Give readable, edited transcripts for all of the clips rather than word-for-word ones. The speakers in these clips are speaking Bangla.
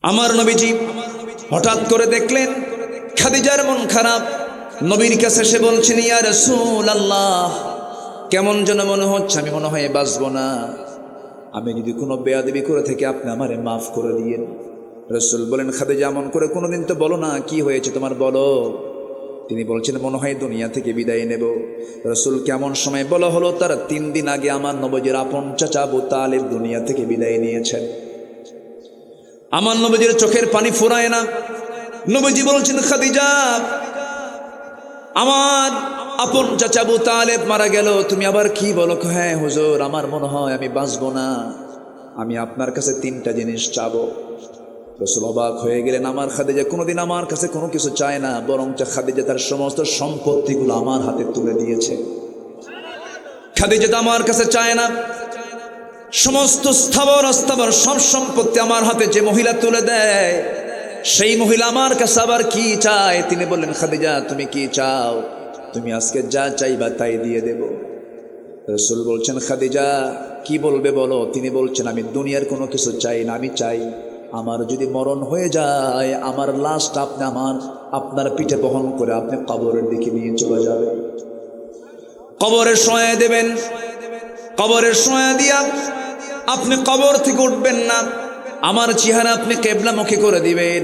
আমার নবীজি হঠাৎ করে দেখলেন খাদিজার মন খারাপ। নবীর কাছে সে বলছেন, ইয়া রাসূলুল্লাহ, কেমন যেন মনে হচ্ছে, আমি মনে হয় বাঁচব না। আমি যদি কোনো বেয়াদবি করে থেকে আপনি আমারে মাফ করে দিয়েন। রাসূল বলেন, খাদিজা এমন করে কোনোদিন তো বলো না, কি হয়েছে তোমার বলো। তিনি বলছেন, মনে হয় দুনিয়া থেকে বিদায় নেব। রাসূল কেমন সময় বলা হলো, তার 3 দিন আগে আমার নবীজির আপন চাচা আবু তালিব দুনিয়া থেকে বিদায় নিয়েছেন। আমার নবীজির চোখের পানি ফুরায় না। নবীজি বলছেন, খাদিজা, আমার আপন চাচা আবু তালেব মারা গেল, তুমি আবার কি বলো? হ্যাঁ হুজুর, আমার মনে হয় আমি বাঁচবো না, আমি আপনার কাছে 3টা জিনিস চাবো। রাসূল অবাক হয়ে গেলেন, আমার খাদিজা কোনোদিন আমার কাছে কোনো কিছু চায় না, বরং খাদিজা তার সমস্ত সম্পত্তিগুলো আমার হাতে তুলে দিয়েছে। খাদিজা তো আমার কাছে চায় না, সমস্ত স্থাবর অস্থাবর সব সম্পত্তি আমার হাতে যে মহিলা তুলে দেয়, সেই মহিলা আমার কাছে আবার কি চায়? তিনি বললেন, খাদিজা তুমি কি চাও? তুমি আজকে যা চাইবা তাই দিয়ে দেব। রাসূল বলছেন, খাদিজা কি বলবে বলো? তিনি বলছেন, আমি দুনিয়ার কোনো কিছু চাই না, আমি চাই আমার যদি মরণ হয়ে যায়, আমার লাশটা আপনি আপনার পিঠে বহন করে আপনি কবরের দিকে নিয়ে চলে যাবেন, কবরের শোয়া দেবেন। কবরের শোয়া দিয়া আপনি কবর থেকে উঠবেন না, আমার চেহারা আপনি কিবলামুখী করে দিবেন।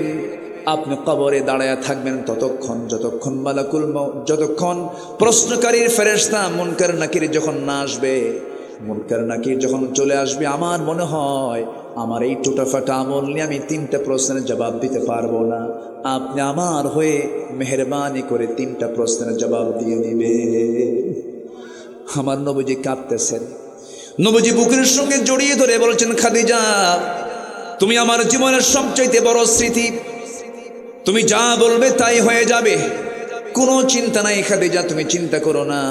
আপনি কবরে দাঁড়ায় থাকবেন ততক্ষণ যতক্ষণ মালাকুল মউত, যতক্ষণ প্রশ্নকারীর ফেরেশতা মুনকার নাকির যখন না আসবে। মুনকার নাকির যখন চলে আসবে, আমার মনে হয় আমার এই টুটাফাটা আমল নিয়ে আমি 3টা প্রশ্নের জবাব দিতে পারবো না। আপনি আমার হয়ে মেহেরবানি করে 3টা প্রশ্নের জবাব দিয়ে দিবে। আমার নবীজি কাঁদতেছেন। নবীজি বুকের সঙ্গে জড়িয়ে ধরে বলছেন, খাদিজা তুমি আমার জীবনের সবচাইতে বড় স্মৃতি, তুমি যা বলবে তাই হয়ে যাবে, কোনো চিন্তা নাই খাদিজা, তুমি চিন্তা করো না।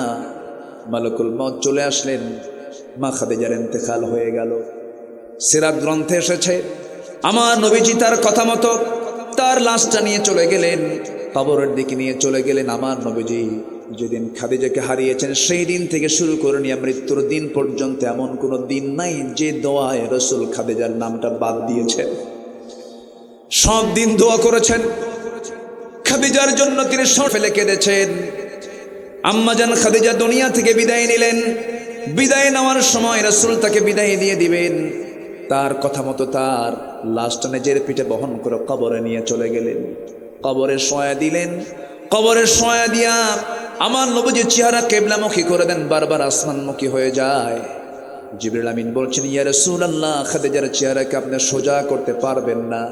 মালাকুল মউত চলে আসলেন, মা খাদিজার ইন্তেকাল হয়ে গেল। সিরাত গ্রন্থে এসেছে, আমার নবীজি তার কথা মতো তার লাশটা নিয়ে চলে গেলেন, কবরের দিকে নিয়ে চলে গেলেন। আমার নবীজি যেদিন খাদিজাকে হারিয়েছেন, সেই দিন থেকে শুরু করে নিয়ে মৃত্যুর দিন পর্যন্ত এমন কোনো দিন নাই যে দোয়ায় রাসূল খাদিজার নামটা বাদ দিয়েছেন। সব দিন দোয়া করেছেন খাদিজার জন্য, তিনি সব ফেলে কেঁদেছেন। আম্মাজান খাদিজা দুনিয়া থেকে বিদায় নিলেন। বিদায় নেওয়ার সময় রাসূল তাকে বিদায় দিয়ে দিবেন, তার কথা মতো তার লাশটা নিজের পিঠে বহন করে কবরে নিয়ে চলে গেলেন। কবরে শোয়া দিলেন। কবরে শোয়া দিয়া আমার নবীজির চেহারা কিবলামুখী করে দেন, বারবার আসমানমুখী হয়ে যায়। জিবরিল আমিন বলছেন, ইয়া রাসূলুল্লাহ, খাদিজার চেহারাকে আপনি সোজা করতে পারবেন না,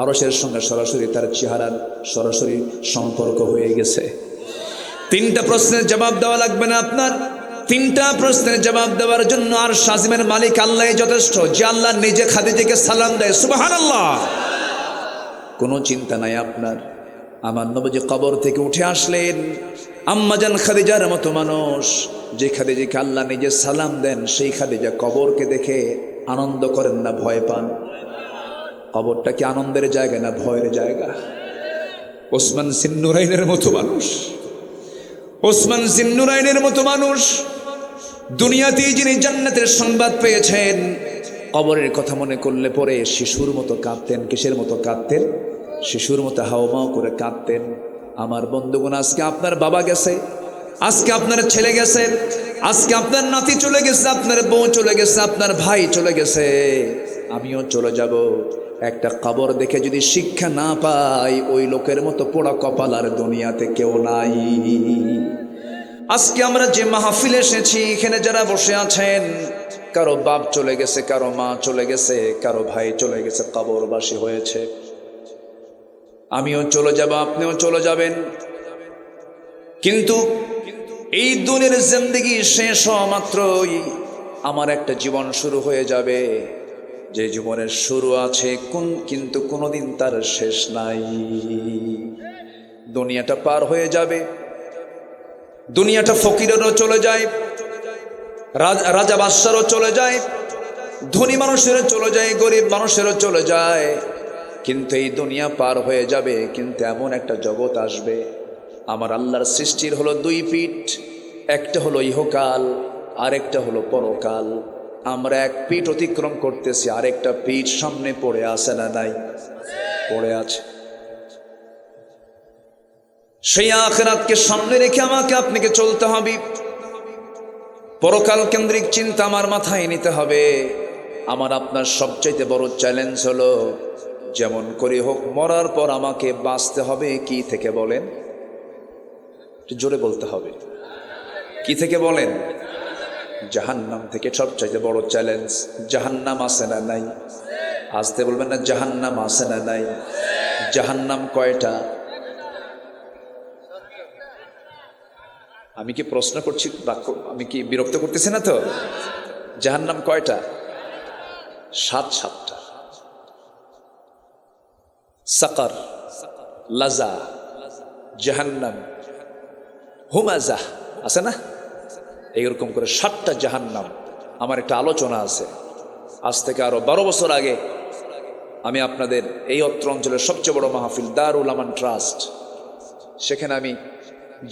আরশের সঙ্গে সরাসরি তার চেহারার সরাসরি সম্পর্ক হয়ে গেছে। 3টা প্রশ্নের জবাব দেওয়া লাগবে না আপনার। 3টা প্রশ্নের জবাব দেওয়ার জন্য আরশ আজিমের মালিক আল্লাহ যথেষ্ট, যে আল্লাহ নিজে খাদিজাকে সালাম দেয়। সুবহানাল্লাহ, কোনো চিন্তা নাই আপনার। আমার নবীজি কবর থেকে উঠে আসলেন। আম্মাজান খাদিজার মতো মানুষ, যে খাদিজাকে আল্লাহ নিজে সালাম দেন, সেই খাদিজা কবরকে দেখে আনন্দ করেন না ভয় পান? কবরটা কি আনন্দের জায়গা না ভয়ের জায়গা? ওসমান জিন্নুরাইনের মতো মানুষ, ওসমান জিন্নুরাইনের মতো মানুষ, দুনিয়াতেই যিনি জান্নাতের সংবাদ পেয়েছেন, কবরের কথা মনে করলে পরে শিশুর মতো কাঁদতেন। কিসের মতো কাঁদতেন? শিশুর মতো হাওমাও করে কাঁদতেন। আমার বন্ধুগণ, আজকে আপনার বাবা গেছে, আজকে আপনার ছেলে গেছে, আজকে আপনার নাতি চলে গেছে, আপনার বউ চলে গেছে, আপনার ভাই চলে গেছে, আমিও চলে যাব। একটা কবর দেখে যদি শিক্ষা না পাই, ওই লোকের মতো পোড়া কপাল আর দুনিয়াতে কেউ নাই। আজকে আমরা যে মাহফিলে এসেছি, এখানে যারা বসে আছেন, কারো বাপ চলে গেছে, কারো মা চলে গেছে, কারো ভাই চলে গেছে, কবরবাসী হয়েছে। আমিও চলে যাব, আপনিও চলে যাবেন। কিন্তু এই দুনিয়ার জিন্দেগি শেষ হওয়া মাত্রই আমার একটা জীবন শুরু হয়ে যাবে, যে জীবনের শুরু আছে কিন্তু কোনোদিন তার শেষ নাই। দুনিয়াটা পার হয়ে যাবে, দুনিয়াটা ফকিরেরও চলে যায়, রাজা বাদশারও চলে যায়, ধনী মানুষেরও চলে যায়, গরিব মানুষেরও চলে যায়, কিন্তু এই দুনিয়া পার হয়ে যাবে। কিন্তু এমন একটা জগৎ আসবে, আমার আল্লাহর সৃষ্টির হলো 2 পিঠ, একটা হলো ইহকাল, আরেকটা হলো পরকাল। আমরা এক পিঠ অতিক্রম করতেছি, আরেকটা পিঠ সামনে পড়ে আছে না নাই? পড়ে আছে। সেই আখিরাতকে সামনে রেখে আমাকে আপনাকে চলতে হবে। পরকাল কেন্দ্রিক চিন্তা আমার মাথায় নিতে হবে। আমার আপনার সবচাইতে বড় চ্যালেঞ্জ হলো, যেমন করে হোক মরার পর আমাকে বাঁচতে হবে কি থেকে বলেন? জোরে বলতে হবে। কি থেকে বলেন? জাহান্নাম থেকে। সবচাইতে বড় চ্যালেঞ্জ। জাহান্নাম আছে না নাই? আসতে বলবেন না, জাহান্নাম আছে না নাই? জাহান্নাম কয়টা? আমি কি প্রশ্ন করছি? আমি কি বিরক্ত করতেছি না তো? জাহান্নাম কয়টা? 7টা। সাকার, লাজা, জাহান্নাম, হুমাজা আছে না? এইরকম করে 7টা জাহান্নাম। আমার একটা আলোচনা আছে, আজ থেকে আরো 12 বছর আগে আমি আপনাদের এই অত্র অঞ্চলের সবচেয়ে বড় মাহফিল দারুল আমান ট্রাস্ট, সেখানে আমি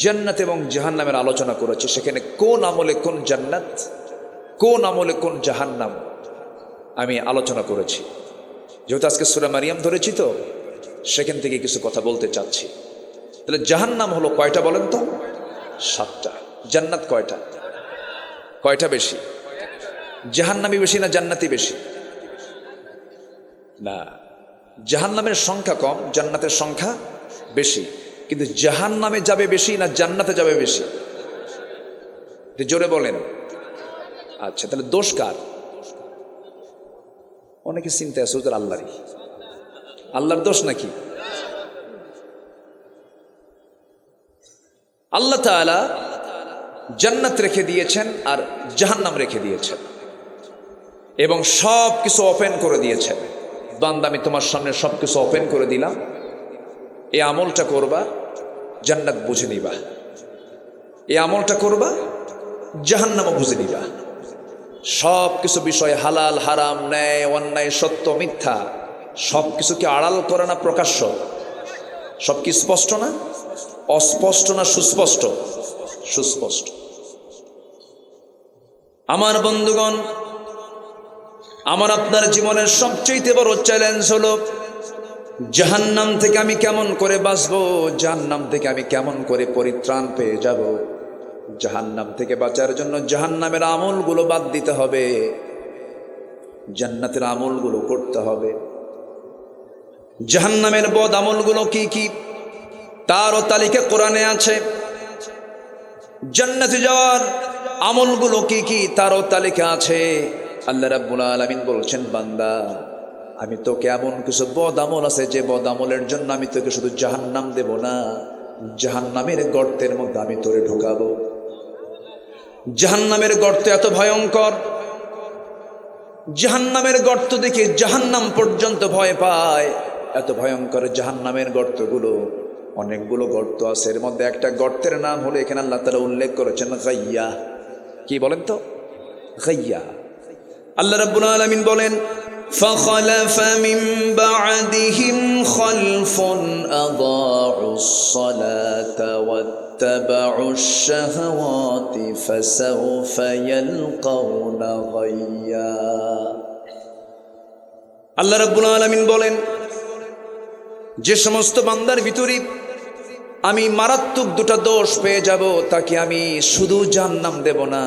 জান্নাত এবং জাহান্নামের আলোচনা করেছি। সেখানে কোন আমলে কোন জান্নাত, কোন আমলে কোন জাহান্নাম আমি আলোচনা করেছি। যেহেতু আজকে সূরা মারিয়াম ধরেছি, তো সেখান থেকে কিছু কথা বলতে চাচ্ছি। তাহলে জাহান্নাম হলো কয়টা বলেন তো? 7টা। জান্নাত কয়টা? কয়টা বেশি? জাহান্নামই বেশি না জান্নাতি বেশি? না, জাহান্নামের সংখ্যা কম, জান্নাতের সংখ্যা বেশি। কিন্তু জাহান্নামে যাবে বেশি না জান্নাতে যাবে বেশি? জোরে বলেন। আচ্ছা, তাহলে দোষ কার? অনেকে চিন্তা আছে ওদের আল্লাহরই। আল্লাহর দোষ নাকি? আল্লাহ তাআলা জান্নাত রেখে দিয়েছেন আর জাহান্নাম রেখে দিয়েছেন, এবং সব কিছু ওপেন করে দিয়েছেন। বান্দা, আমি তোমার সামনে সব কিছু ওপেন করে দিলাম, এই আমলটা করবা, জান্নাত বুঝে নিবা। এই আমলটা করবা, জাহান্নামও বুঝে নিবা। সব কিছু বিষয়, হালাল হারাম, ন্যায় অন্যায়, সত্য মিথ্যা, সব কিছুকে আড়াল করে না প্রকাশ্য? সব কি স্পষ্ট না? অস্পষ্ট না সুস্পষ্ট? সুস্পষ্ট। আমার বন্ধুগণ, আমার আপনার জীবনের সবচেয়ে বড় চ্যালেঞ্জ হলো, জাহান্নাম থেকে আমি কেমন করে বাঁচবো, জাহান্নাম থেকে আমি কেমন করে পরিত্রাণ পেয়ে যাব। জাহান্নাম থেকে বাঁচার জন্য জাহান্নামের আমলগুলো বাদ দিতে হবে, জান্নাতের আমলগুলো করতে হবে। জাহান্নামের বদ আমলগুলো কি কি তারও তালিকা কোরআনে আছে। জান্নাতে যাওয়ার আমলগুলো কি কি তারও তালিকা আছে। আল্লাহ রাব্বুল আলামিন বলছেন, বান্দা, আমি তোকে এমন কিছু বদ আমল আছে, যে বদ আমলের জন্য আমি তোকে শুধু জাহান্নাম দেব না, জাহান্নামের গর্তের মধ্যে আমি তোরে ঢুকাবো। জাহান্নামের গর্ত এত ভয়ঙ্কর, জাহান্নামের গর্ত দেখে জাহান্নাম পর্যন্ত ভয় পায়। এত ভয়ঙ্কর জাহান্নামের গর্তগুলো, অনেকগুলো গর্ত আছে। এর মধ্যে একটা গর্তের নাম হলো, এখানে আল্লাহ তাআলা উল্লেখ করেছেন, গাইয়া। কি বলেন তো? গাইয়া। আল্লাহ রাব্বুল আলামিন বলেন, فخلف من بعدهم خلف أضاعوا الصلاة واتبعوا الشهوات فسوف يلقون غيا। আল্লাহ রাব্বুল আলামিন বলেন, যে সমস্ত বান্দার ভিতরে আমি মারাত্মক 2টা দোষ পেয়ে যাব, তাকে আমি শুধু জাহান্নাম দেব না,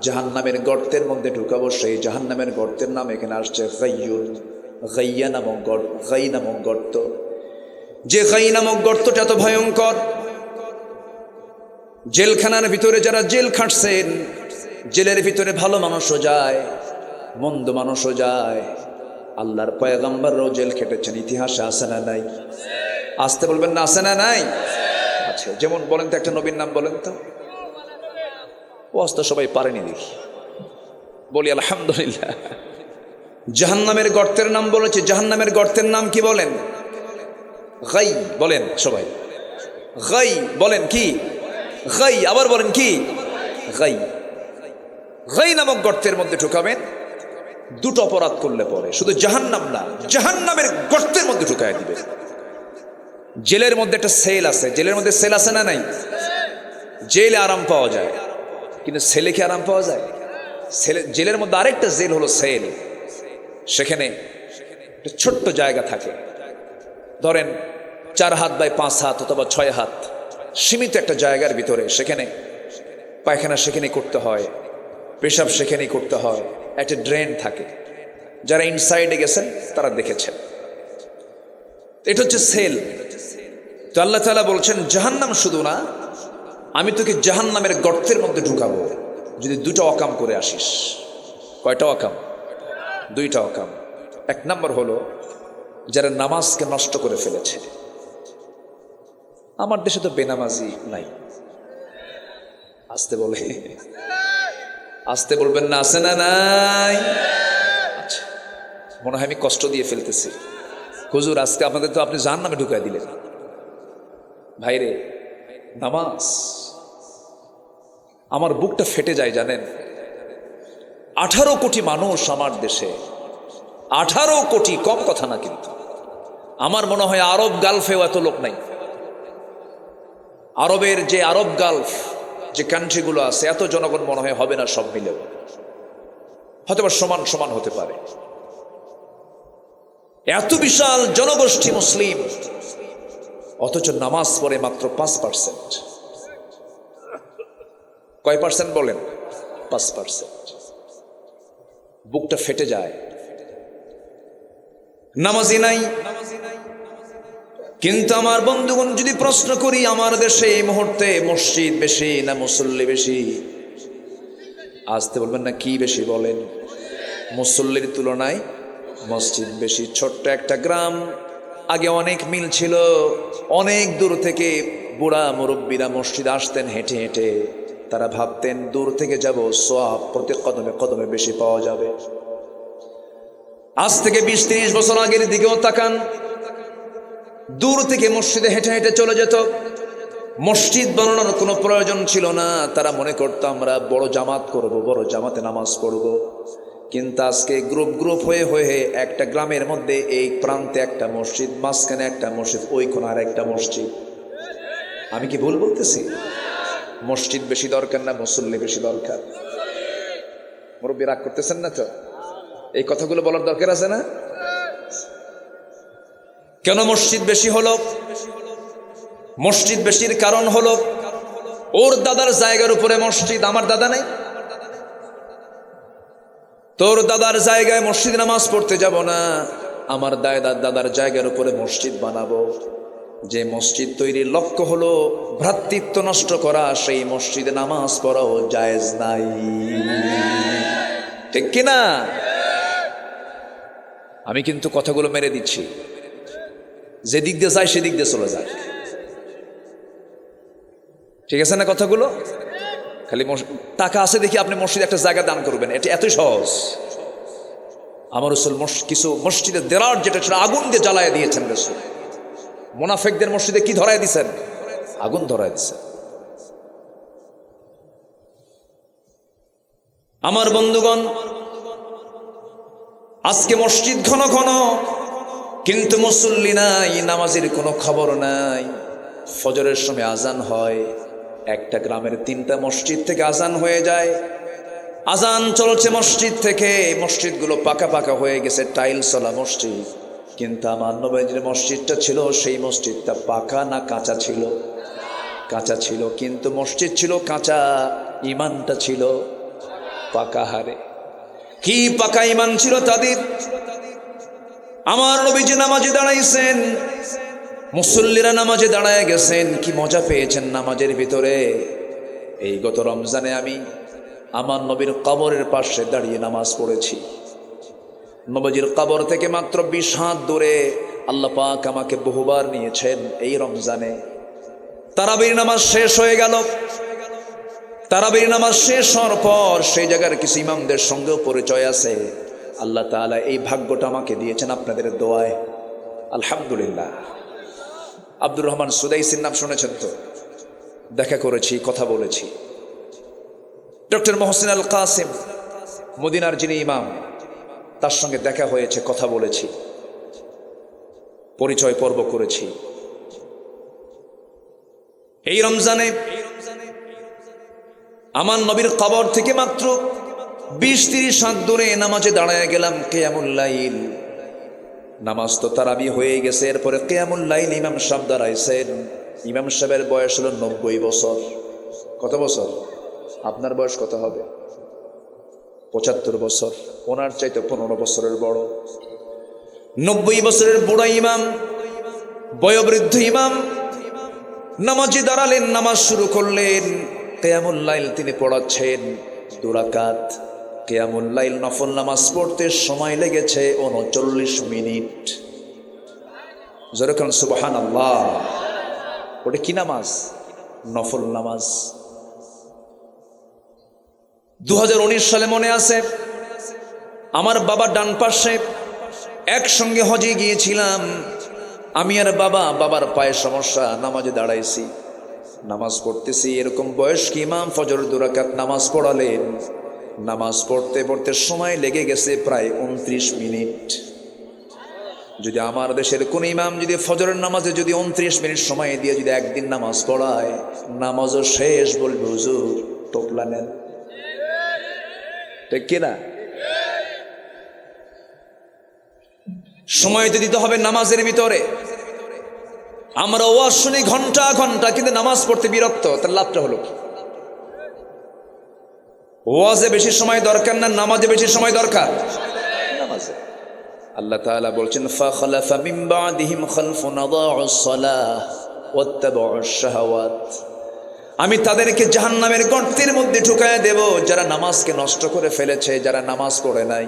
জাহান্নামের গর্তের মধ্যে ঢুকাবো। সেই জাহান্নামের গর্তের নাম এখানে আসছে গাইয়ুন, গাইয়া নামক গর্ত, গাই নামক গর্ত। যে গাই নামক গর্তটা এত ভয়ঙ্কর, জেলখানার ভিতরে যারা জেল খাটছেন, জেলের ভিতরে ভালো মানুষও যায়, মন্দ মানুষও যায়, আল্লাহর পয়গম্বররাও জেল খেটেছেন। ইতিহাসে আছে না নাই? আসতে বলবেন না, আছে না নাই? আচ্ছা, যেমন বলেন তো একটা নবীর নাম বলেন তো। ওয়াজ তো সবাই পারেনি দেখি, বলি আলহামদুলিল্লাহ। জাহান্নামের গর্তের নাম বলেছে। জাহান্নামের গর্তের নাম কি বলেন? গাই। বলেন সবাই, গাই বলেন। কি গাই? আবার বলেন কি? গাই। গাই নামক গর্তের মধ্যে ঢুকাবেন। 2টো অপরাধ করলে পরে শুধু জাহান্নাম না, জাহান্নামের গর্তের মধ্যে ঢুকায় দিবে। জেলের মধ্যে একটা সেল আছে, জেলের মধ্যে সেল আছে না নাই? জেলে আরাম পাওয়া যায়, কিন্তু সেলে কি আরাম পাওয়া যায়? জেলের মধ্যে আরেকটা জেল হলো সেল। সেখানে একটা ছোট্ট জায়গা থাকে, ধরেন 4 হাত বাই 5 হাত অথবা 6 হাত, সীমিত একটা জায়গার ভিতরে। সেখানে পায়খানা সেখানেই করতে হয়, পেশাব সেখানেই করতে হয়, একটা ড্রেন থাকে। যারা ইনসাইডে গেছেন তারা দেখেছেন। এটা হচ্ছে সেল। তো আল্লাহ তাআলা বলছেন জাহান্নাম শুধু না, আমি তোকে জাহান্নামের গর্তের মধ্যে ঢুকাবো যদি 2টা অকাম করে আসিস। কয়টা অকাম? 2টা অকাম। 1 নম্বর হলো যারা নামাজকে নষ্ট করে ফেলেছে। আমার দেশে তো বেনামাজি নাই। আসতে বলে, আসতে বলবেন না, আছে না নাই? আচ্ছা, মনে হয় আমি কষ্ট দিয়ে ফেলতেছি। হুজুর আজকে আপনাদের তো আপনি জাহান্নামে ঢুকাই দিলেন। ভাইরে, নামাজ, আমার বুকটা ফেটে যায় জানেন। 18 কোটি মানুষ আমার দেশে, 18 কোটি, কম কথা না কিন্তু। আমার মনে হয় আরব গালফেও এত লোক নাই। আরবের যে আরব গালফ যে কান্ট্রিগুলো আছে, এত জনগণ মনে হয় হবে না সব মিলেও, হয়তো বা সমান সমান হতে পারে। এত বিশাল জনগোষ্ঠী মুসলিম, অথচ নামাজ পড়ে মাত্র 5%। কয় পার্সেন্ট বলেন? 5%। বুকটা ফেটে যায়। নামাজি নাই। কিন্তু আমার বন্ধুগণ, যদি প্রশ্ন করি আমার দেশে এই মুহূর্তে মসজিদ বেশি না মুসল্লি বেশি? আসতে বলবেন না, কি বেশি বলেন? মুসল্লির তুলনায় মসজিদ বেশি। ছোট্ট একটা গ্রাম, আগে অনেক মিল ছিল। অনেক দূর থেকে বুড়া মুরব্বীরা মসজিদ আসতেন হেঁটে হেঁটে। তারা ভাবতেন দূর থেকে যাব, সওয়াব প্রতি কদমে কদমে বেশি পাওয়া যাবে। আজ থেকে 20-30 বছর আগের দিকেও তাকান, দূর থেকে মসজিদে হেঁটে হেঁটে চলে যেত। মসজিদ বানানোর কোনো প্রয়োজন ছিল না। তারা মনে করত আমরা বড় জামাত করব, বড় জামাতে নামাজ পড়ব। কিন্তু আজকে গ্রুপ গ্রুপ হয়ে হয়ে একটা গ্রামের মধ্যে এই প্রান্তে একটা মসজিদ, মাঝখানে একটা মসজিদ, ওই কোণে আর একটা মসজিদ। আমি কি ভুল বলতেছি? মসজিদ বেশি দরকার না মুসল্লি বেশি দরকার? মুরব্বী রাগ করতেছেন না তো? এই কথাগুলো বলার দরকার আছে না? কেন মসজিদ বেশি হলো? মসজিদ বেশির কারণ হলো ওর দাদার জায়গার উপরে মসজিদ। আমার দাদা নেই, তোর দাদার জায়গায় মসজিদ নামাজ পড়তে যাব না, আমার দাদার জায়গার উপরে মসজিদ বানাবো। যে মসজিদ তৈরির লক্ষ্য হলো ভ্রাতৃত্ব নষ্ট করা, সেই মসজিদে নামাজ পড়াও জায়েজ নাই। ঠিক কিনা? আমি কিন্তু কথাগুলো মেরে দিচ্ছি, যেদিক দিয়ে যায় সেদিক দিয়ে চলে যায়। ঠিক আছে না কথাগুলো? খালি টাকা আছে দেখি আপনি মসজিদে একটা জায়গা দান করবেন, এটা এতই সহজ। আমার রাসূল কিছু মসজিদে দেরার যেটা ছিল আগুন দিয়ে জ্বালায় দিয়েছেন রাসূল। মুনাফিকদের মসজিদে কি ধরায় দিয়েছেন? আগুন ধরায় দিয়েছেন। আমার বন্ধুগণ, আজকে মসজিদ ঘন ঘন, কিন্তু মুসল্লি নাই, নামাজের কোনো খবর নাই। ফজরের সময় আজান হয়, একটা গ্রামের 3টা মসজিদ থেকে আজান হয়ে যায়। আজান চলছে মসজিদ থেকে, মসজিদগুলো পাকা পাকা হয়ে গেছে, টাইলসওয়ালা মসজিদ। কিন্তু আমার নবীর মসজিদটা ছিল, সেই মসজিদটা পাকা না কাঁচা ছিল? কাঁচা ছিল। কিন্তু মসজিদ ছিল কাঁচা, ইমানটা ছিল পাকা। হারে কি পাকা ইমান ছিল তাদের! আমার নবীজি নামাজে দাঁড়াইছেন, মুসল্লিরা নামাজে দাঁড়ায় গেছেন। কি মজা পেয়েছেন নামাজের ভিতরে! এই গত রমজানে আমি আমার নবীর কবরের পাশে দাঁড়িয়ে নামাজ পড়েছি। নবীজির কবর থেকে মাত্র 20 হাত দূরে আল্লাহ পাক আমাকে বহুবার নিয়েছেন। এই রমজানে তারাবির নামাজ শেষ হয়ে গেল। তারাবির নামাজ শেষ হওয়ার পর সেই জায়গার কিছু ইমামদের সঙ্গেও পরিচয় আছে। আল্লাহ তাআলা এই ভাগ্যটা আমাকে দিয়েছেন আপনাদের দোয়ায়, আলহামদুলিল্লাহ। আব্দুর রহমান সুদাইসির নাম শুনেছেন তো? দেখা করেছি, কথা বলেছি। ডক্টর মোহসিন আল কাসেম, মদিনার যিনি ইমাম, তার সঙ্গে দেখা হয়েছে, কথা বলেছি, পরিচয় পর্ব করেছি। এই রমজানে আমার নবীর কবর থেকে মাত্র 20-30 হাত দূরে নামাজে দাঁড়ায় গেলাম কিয়ামুল লাইল। নামাজ তো তারাবি হয়ে গেছে, এরপরে কিয়ামুল লাইল ইমাম সাহেব দাঁড়াইছেন। ইমাম সাহেবের বয়স হলো 90 বছর। কত বছর? আপনার বয়স কত হবে? 75 বছর। ওনার চাইতে 15 বছরের বড়। 90 বছরের বুড়া ইমাম, বয়োবৃদ্ধ ইমাম নামাজে দাঁড়ালেন, নামাজ শুরু করলেন। কিয়ামুল লাইল তিনি পড়াচ্ছেন 2 রাকাত। কিয়ামুল লাইল নফল নামাজ পড়তে সময় লেগেছে 39 মিনিট। যেরকম সুবহানাল্লাহ। ওটা কি নামাজ? নফল নামাজ। 2019 সালে মনে আছে, আমার বাবা ডান পাশে, একসঙ্গে হজে গিয়েছিলাম আমি আর বাবার পায়ে সমস্যা, নামাজে দাঁড়াইছি, নামাজ পড়তেছি। এরকম বয়স্ক ইমাম ফজর 2 রাকাত নামাজ পড়ালেন। নামাজ পড়তে পড়তে সময় লেগে গেছে প্রায় 29 মিনিট। যদি আমার দেশের কোন ইমাম যদি ফজরের নামাজে যদি 29 মিনিট সময় দিয়ে যদি একদিন নামাজ পড়ায়, নামাজও শেষ, বলবে হুজুর টোপলা নেন। ঠিক কিনা? সময় তো দিতে হবে নামাজের ভিতরে। আমরা ওয়াজ শুনি ঘন্টা ঘন্টা, কিন্তু নামাজ পড়তে বিরক্ত, তার লাভটা হলো কি? ওয়াজে বেশি সময় দরকার না, নামাজে বেশি সময় দরকার? নামাজে। আল্লাহ তাআলা বলছেন ফাখালাফা মিন বাদিহিম খালফুন আদাউস সালাহ ওয়াত্তাবাউশ শাহাওয়াত। আমি তাদেরকে জাহান্নামের গর্তের মধ্যে ঢুকায় দেব যারা নামাজকে নষ্ট করে ফেলেছে, যারা নামাজ পড়ে নাই।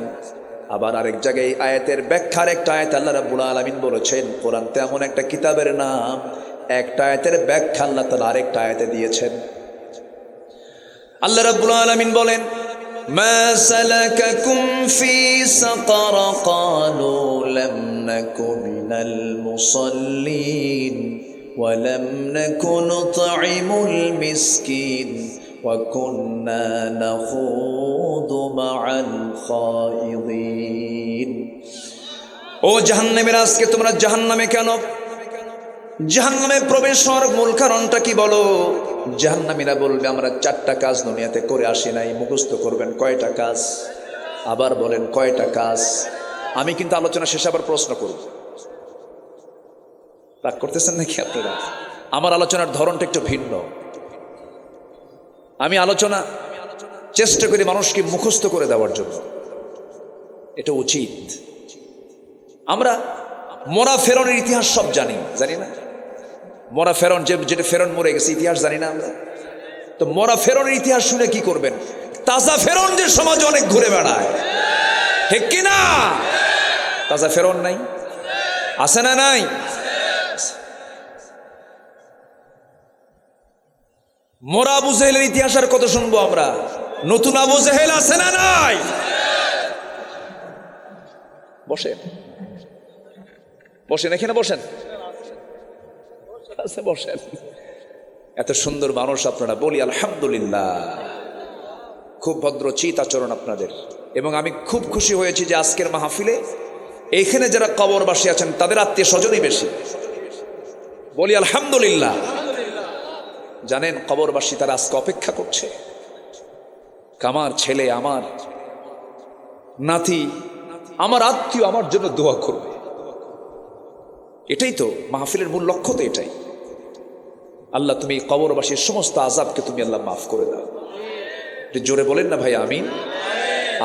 আবার আরেক জায়গায় আয়াতের ব্যাখ্যার একটা আয়াত আল্লাহ রাব্বুল আলামিন বলেছেন, কোরআন তো এমন একটা কিতাবের নাম, একটা আয়াতের ব্যাখ্যা আল্লাহ তাআলা আরেকটা আয়াতে দিয়েছেন। আল্লাহ রাব্বুল আলামিন বলেন, মা সালাকাকুম ফি সাকার ক্বালু লাম নাকু মিনাল মুসাল্লিন ওয়া লাম নাকু নুতঈমুল মিসকিন ওয়া কুন্না নাখুদু মাআল খায়িদিন। ও জাহান্নামের, আজকে তোমরা জাহান্নামে কেন? জাহান্নামে প্রবেশ হওয়ার মূল কারণটা কি বলো? জাহান্নামীরা বলবে আমরা 4টা কাজ দুনিয়াতে করে আসি নাই। মুখস্থ করবেন কয়টা কাজ? আবার বলেন কয়টা কাজ? আমি কিন্তু আলোচনা শেষে আবার প্রশ্ন করব। রাগ করতেছেন নাকি আপনারা? আমার আলোচনার ধরনটা একটু ভিন্ন। আমি আলোচনা চেষ্টা করি মানুষকে মুখস্থ করে দেওয়ার জন্য, এটা উচিত। আমরা মরা ফেরনের ইতিহাস সব জানি, জানি না? মরা ফেরন, যেটা ফেরন মরে গেছে, ইতিহাস জানি না আমরা? তো মরা ফেরনের ইতিহাস শুনে কি করবেন? তাজা ফেরন যে সমাজে অনেক ঘুরে বেড়ায়, ঠিক কিনা? তাজা ফেরন নাই? আছে না নাই? মরা আবু জেহেলের ইতিহাস আর কত শুনবো আমরা? নতুন আবু জেহেল আছে না নাই? বসেন বসেন, এখানে বসেন, বসেন। এত সুন্দর মানুষ আপনারা, বলি আলহামদুলিল্লাহ। খুব ভদ্র চিত আচরণ আপনাদের, এবং আমি খুব খুশি হয়েছি যে আজকের মাহফিলে এইখানে যারা কবরবাসী আছেন তাদের আত্মীয় স্বজনই বেশি। বলি আলহামদুলিল্লাহ। জানেন কবরবাসী তারা আজকে অপেক্ষা করছে, আমার ছেলে, আমার নাতি, আমার আত্মীয় আমার জন্য দোয়া করবে। এটাই তো মাহফিলের মূল লক্ষ্য, তো এটাই। আল্লাহ তুমি কবরবাসীর সমস্ত আযাবকে তুমি আল্লাহ মাফ করে দাও। একটু জোরে বলেন না ভাই আমিন?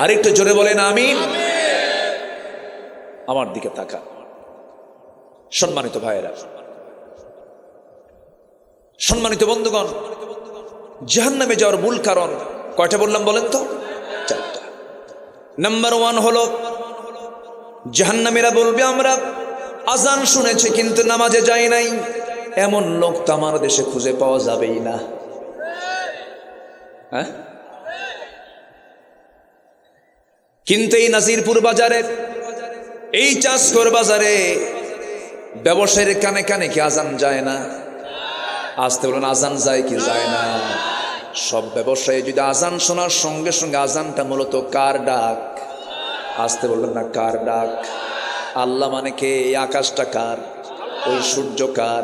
আর একটু জোরে বলেন আমিন। আমার দিকে তাকা। সম্মানিত ভাইয়েরা, সম্মানিত বন্ধুগণ, জাহান্নামে যাওয়ার মূল কারণ কয়টা বললাম বলেন তো? 4টা। নাম্বার 1 হলো জাহান্নামীরা বলবে আমরা আজান শুনেছি কিন্তু নামাজে যাই নাই। এমন লোক তো আমার দেশে খুঁজে পাওয়া যাবেই না। হ্যাঁ, কিন্তু এই নাজিরপুর বাজারে, এই চাষকর বাজারে ব্যবসায়ীর কানে কানে কি আজান যায় না? আসতে বলেন আজান যায় কি যায় না? সব ব্যবসায়ী যদি আজান শোনার সঙ্গে সঙ্গে, আজানটা মূলত কার ডাক? আসতে বলবেন না কার ডাক? আল্লাহ মানে কে? এই আকাশটা কার? ওই সূর্য কার?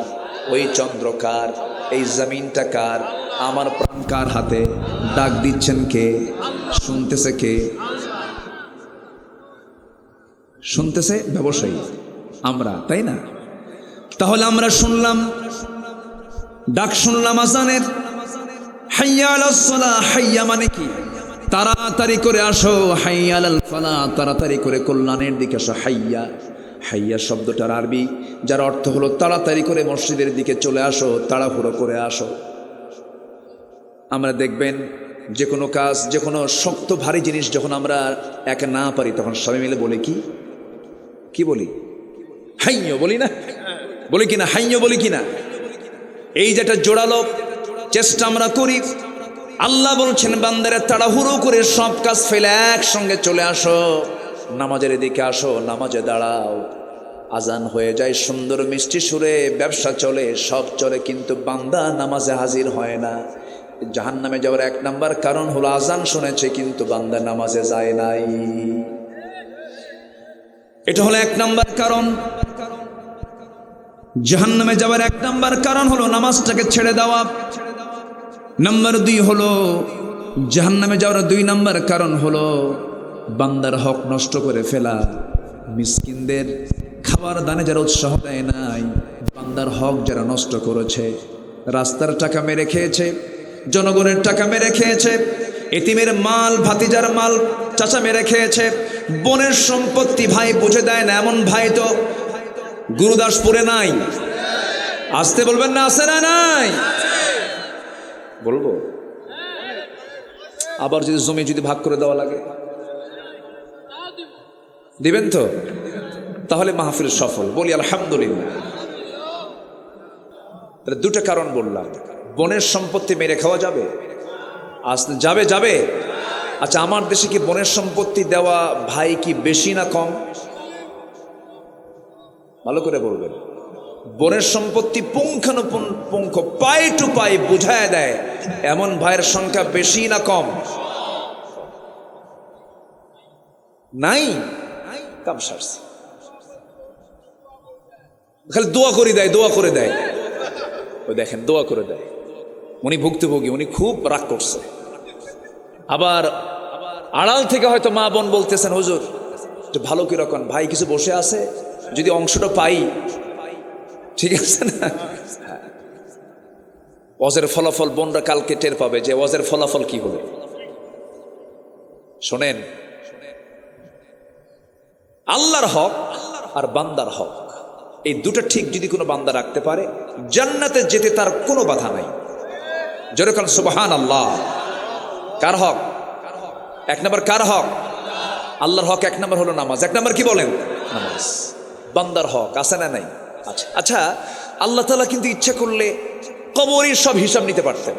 ওই চন্দ্র কার? এই জমিনটা কার? আমার প্রাণ কার হাতে? ডাক দিচ্ছেন কে? শুনতেছে কে? শুনতেছে ব্যবসায়ী, আমরা, তাই না? তাহলে আমরা শুনলাম, ডাক শুনলাম আজানের, হাইয়া আলাস সালাহ, হাইয়া মানে কি? তাড়াতাড়ি করে আসো, হাইয়া আলাল ফালাহ, তাড়াতাড়ি করে কল্যাণের দিকে আসো। হাইয়া, হাইয়া শব্দটার আরবি যার অর্থ হলো তাড়াতাড়ি করে মসজিদের দিকে চলে আসো, তাড়াহুড়ো করে আসো। আমরা দেখবেন যে কোনো কাজ, যে কোনো শক্ত ভারী জিনিস যখন আমরা একা না পারি, তখন সবাই মিলে বলি কি? কি বলি? হাইয় বলি না? বলি কিনা? হাইয় বলি কিনা? এই যেটা জোড়ালো চেষ্টা আমরা করি। আল্লাহ বলছেন বান্দারে তাড়াহুড়ো করে সব কাজ ফেলে একসঙ্গে চলে আসো, নামাজের দিকে আসো, নামাজে দাঁড়াও। আজান হয়ে যায় সুন্দর মিষ্টি সুরে, ব্যবসা চলে, সব চলে, কিন্তু বান্দা নামাজে হাজির হয় না। জাহান্নামে যাওয়ার এক নাম্বার কারণ হলো আজান শুনেছে কিন্তু বান্দা নামাজে যায় নাই। এটা হলো এক নাম্বার কারণ। জাহান্নামে যাওয়ার এক নাম্বার কারণ হলো নামাজটাকে ছেড়ে দেওয়া। নাম্বার 2 হলো জাহান্নামে যাওয়ার 2 নাম্বার কারণ হলো বান্দার হক নষ্ট করে ফেলা। মিসকিনদের খাবার দানে যারা উৎসাহ দেয় নাই, বান্দার হক যারা নষ্ট করেছে, রাস্তার টাকা মেরে খেয়েছে, জনগণের টাকা মেরে খেয়েছে, এতিমের মাল, ভাতিজার মাল চাচা মেরে খেয়েছে, বোনের সম্পত্তি ভাই বুঝে দেয় না, এমন ভাই তো গুরুদাসপুরে নাই। আসতে বলবেন না? আছে না? নাই বলবো। আবার যদি জমি যদি ভাগ করে দেওয়া লাগে দিবেন তো? তাহলে মাহফিল সফল, বলি আলহামদুলিল্লাহ। তাহলে 2টা কারণ বললাম। বোনের সম্পত্তি মেরে খাওয়া যাবে? আসলে যাবে, যাবে। আচ্ছা, আমার দেশে কি বোনের সম্পত্তি দেওয়া ভাই কি বেশি না কম? ভালো করে বলবেন। বোনের সম্পত্তি পুঙ্খানুপুঙ্খ পাই টু পাই বুঝায় দেয় এমন ভাইয়ের সংখ্যা বেশি না কম? নাই, কাম সারছে। খালি দোয়া করে দেয়, দোয়া করে দেয়। ওই দেখেন, দোয়া করে দেয়। উনি ভুক্তভোগী, উনি খুব রাগ করছে। আবার আড়াল থেকে হয়তো মা বোন বলতেছেন, হুজুর একটু ভালো কিরকম, ভাই কিছু বসে আছে, যদি অংশটা পাই, ঠিক আছে না? ওয়াজের ফলাফল বোনরা কালকে টের পাবে যে ওয়াজের ফলাফল কি হবে। শোনেন, আল্লাহর হক আর বান্দার হক, এই 2টা ঠিক যদি কোনো বান্দা রাখতে পারে, জান্নাতে যেতে তার কোনো বাধা নাই। যেরকম সুবহানাল্লাহ। কার হক? 1 নম্বর কার হক? আল্লাহর হক 1 নম্বর হলো নামাজ। 1 নম্বর কি বলেন? নামাজ। বান্দার হক আছে না নাই? আচ্ছা আচ্ছা, আল্লাহ তাআলা কিন্তু ইচ্ছা করলে কবরের সব হিসাব নিতে পারতেন,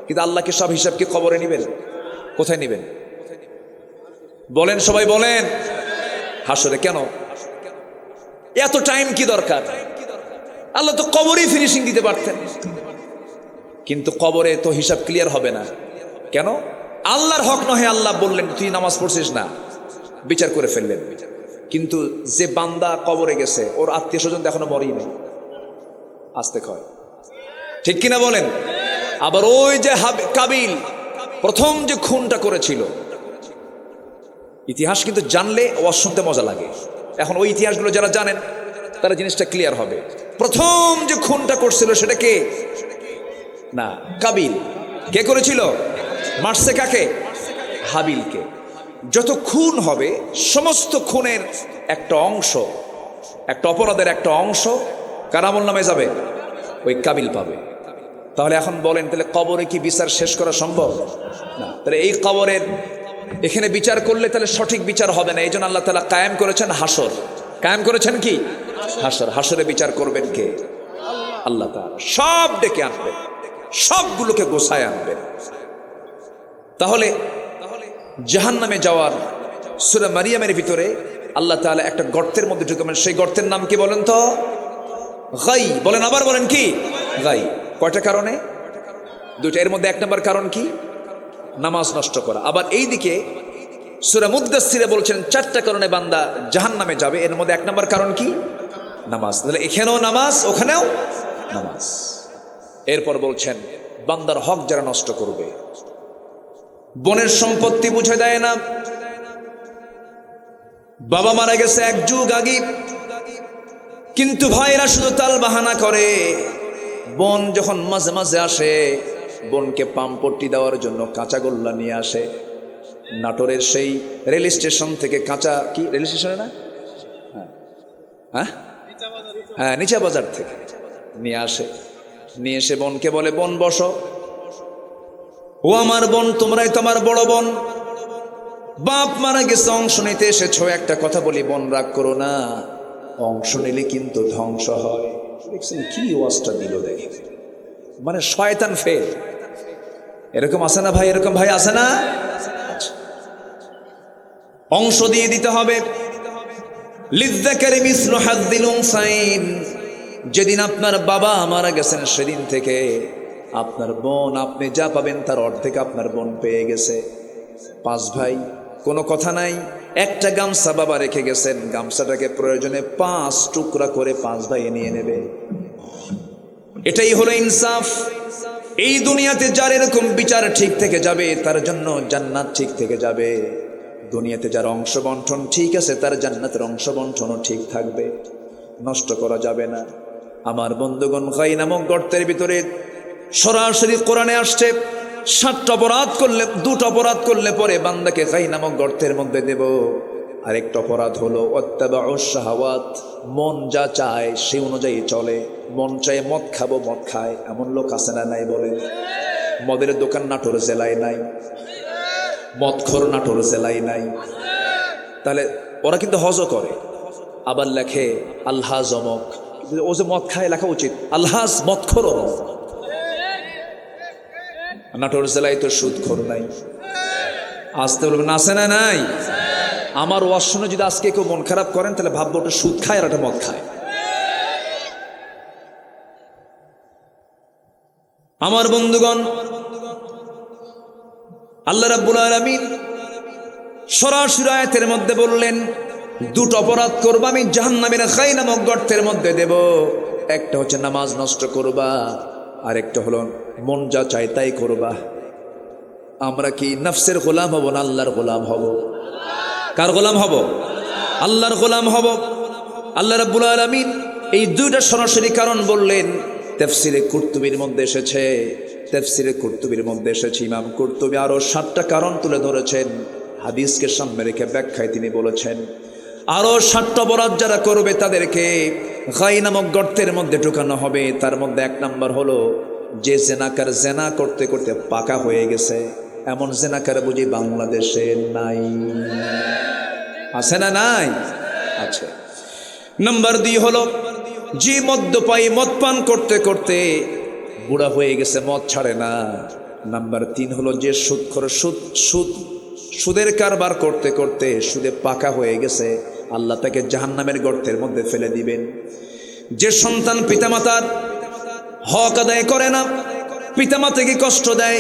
কিন্তু আল্লাহকে সব হিসাব কি কবরে নেবেন? কোথায় নেবেন বলেন? সবাই বলেন। হাসরে। কেন এত টাইম কি দরকার? আল্লাহ তো কবরেই ফিনিশিং দিতে পারতেন, কিন্তু কবরে তো হিসাব ক্লিয়ার হবে না। কেন? আল্লাহর হক নহে। আল্লাহ বললেন তুই নামাজ পড়ছিস না, বিচার করে ফেললেন। কিন্তু যে বান্দা কবরে গেছে, ওর আত্মীয় স্বজন এখনো মরেই নেই, আসতে কয়, ঠিক কিনা বলেন? আবার ওই যে কাবিল প্রথম যে খুনটা করেছিল, ইতিহাস কিন্তু জানলে ওয়াজ শুনতে মজা লাগে। এখন ওই ইতিহাসগুলো যারা জানেন তারা জিনিসটা ক্লিয়ার হবে। প্রথম যে খুনটা করছিল সেটা কে? না, কাবিল। কে করেছিল? মারছে কাকে? হাবিলকে। যত খুন হবে সমস্ত খুনের একটা অংশ, একটা অপরাধের একটা অংশ কার আমলনামায় যাবে? ওই কাবিল পাবে। তাহলে এখন বলেন, তাহলে কবরে কি বিচার শেষ করা সম্ভব? না। তাহলে এই কবরের এখানে বিচার করলে তাহলে সঠিক বিচার হবে না। এই জন্য আল্লাহ তাআলা কায়েম করেছেন হাসর। কায়েম করেছেন কি? হাসর। হাসরে বিচার করবেন কে? আল্লাহ তাআলা। সব ডেকে আনবেন, সবগুলোকে গোছায় আনবেন। তাহলে জাহান্নামে যাওয়ার সূরা মারিয়ামের ভিতরে আল্লাহ তাআলা একটা গর্তের মধ্যে ঢুকাবেন। সেই গর্তের নাম কি বলেন তো? গাই। বলেন, আবার বলেন কি? গাই। কয়টা কারণে? 2টা। এর মধ্যে 1 নম্বর কারণ কি? নামাজ নষ্ট করা। আবার এইদিকে সূরা মুদ্দাসসিরে বলছেন 4টা কারণে বান্দা জাহান্নামে যাবে। এর মধ্যে 1 নম্বর কারণ কি? নামাজ। তাহলে এখানেও নামাজ, ওখানেও নামাজ। এরপর বলছেন বান্দার হক যারা নষ্ট করবে, বোনের সম্পত্তি বুঝে দেয় না। বাবা মারা গেছে এক যুগ আগে, কিন্তু ভাইরা শুধু তাল বাহানা করে। বোন যখন মাঝে মাঝে আসে, বোনকে পাম্পট্টি দেওয়ার জন্য কাঁচা গোল্লা নিয়ে আসে। নাটোরের সেই রেল স্টেশন থেকে কাঁচা, কি রেল স্টেশনে না, হ্যাঁ নিচা বাজার থেকে নিয়ে আসে। নিয়ে এসে বোনকে বলে, বোন বসো। ও আমার বোন, তোমরাই তোমার বড় বোন, বাপ মারা গেছে, অংশ নিতে এসেছো। একটা কথা বলি, বোন রাগ করো না, অংশ নিলে কিন্তু ধ্বংস হয়। দেখছেন কি ওয়াজটা দিল, দেখে মানে শয়তান ফেল। এরকম আছে না ভাই? এরকম ভাই আছে না? অংশ দিয়ে দিতে হবে। লিযযাকারি মিসলু হাযযিল উনসাইন। যেদিন আপনার বাবা মারা গেছেন সেদিন থেকে আপনার বোন, আপনি যা পাবেন তার অর্ধেক আপনার বোন পেয়ে গেছে। 5 ভাই, কোনো কথা নাই। একটা গামছা বাবা রেখে গেছেন, গামছাটাকে প্রয়োজনে 5 টুকরা করে 5 ভাই নিয়ে নেবে। এটাই হলো ইনসাফ। এই দুনিয়াতে যার এরকম বিচার ঠিক থেকে যাবে, তার জন্য জান্নাত ঠিক থেকে যাবে। দুনিয়াতে যার অংশ বন্টন ঠিক আছে, তার জান্নাতের অংশ বন্টনও ঠিক থাকবে, নষ্ট করা যাবে না। আমার বন্ধুগণ, গাই নামক গর্তের ভিতরে সরাসরি কোরআনে আসছে 7টা অপরাধ করলে, 2টা অপরাধ করলে পরে বান্দাকে গাই নামক গর্তের মধ্যে দেব। আরেকটা অপরাধ হলো ওয়াত্তাবাউশ শাহাওয়াত, মন যা চায় সে অনুযায়ী চলে। মন চায় মদ খাবো, মদ খায়। এমন লোক আছে না নাই বলেন? মদের দোকান নাটোর জেলায় নাই, মদখোর নাটোর জেলায় নাই। তাহলে ওরা কিন্তু হজও করে, আবার লেখে আলহাজ অমক। ও যে মদ খায় লেখা উচিত আলহাজ মদখোর অমক। নাটোর জেলায় তো সুদখোর নাই। আসতে বলবেন আছে না নাই? আমার ওয়াজ শুনে যদি আজকে কেউ মন খারাপ করেন, তাহলে ভাববো ওটা সুদ খায় আর ওটা মদ খায়। আমার বন্ধুগণ, আল্লাহ রাব্বুল আলামিন সরাসরি আয়াতের মধ্যে বললেন, 2টো অপরাধ করবা আমি জাহান্নামের খাই নামক গর্তের মধ্যে দেব। একটা হচ্ছে নামাজ নষ্ট করবা, আর একটা হলো মন যা চাই তাই করবা। আমরা কি নফসের গোলাম হব না আল্লাহর গোলাম হব? কার গোলাম হব? আল্লাহর গোলাম হব। আল্লাহ রাব্বুল আলামিন এই 2টা সরাসরি কারণ বললেন। তাফসীরে কুরতুবীর মধ্যে এসেছে, তাফসীরে কুরতুবীর মধ্যে এসেছে, ইমাম কুরতুবী আরো 7টা কারণ তুলে ধরেছেন। হাদিসকে সামনে রেখে ব্যাখ্যায় তিনি বলেছেন, আরো 7টা অপরাধ যারা করবে তাদেরকে গাই নামক গর্তের মধ্যে ঢুকানো হবে। তার মধ্যে 1 নাম্বার হলো, যে জেনাকার জেনা করতে করতে পাকা হয়ে গেছে, এমন জেনাকার বুঝি বাংলাদেশে নাই? আছে না নাই? আছে। নাম্বার 2 হলো, যে মদ্যপায়ী মদ পান করতে করতে বুড়া হয়ে গেছে, মদ ছাড়ে না। নাম্বার 3 হলো, যে সুদখোর, সুদের কারবার করতে করতে সুদে পাকা হয়ে গেছে, আল্লাহ তাকে জাহান্নামের গর্তের মধ্যে ফেলে দিবেন। যে সন্তান পিতামাতার হক আদায় করে না, পিতামাতাকে কষ্ট দেয়।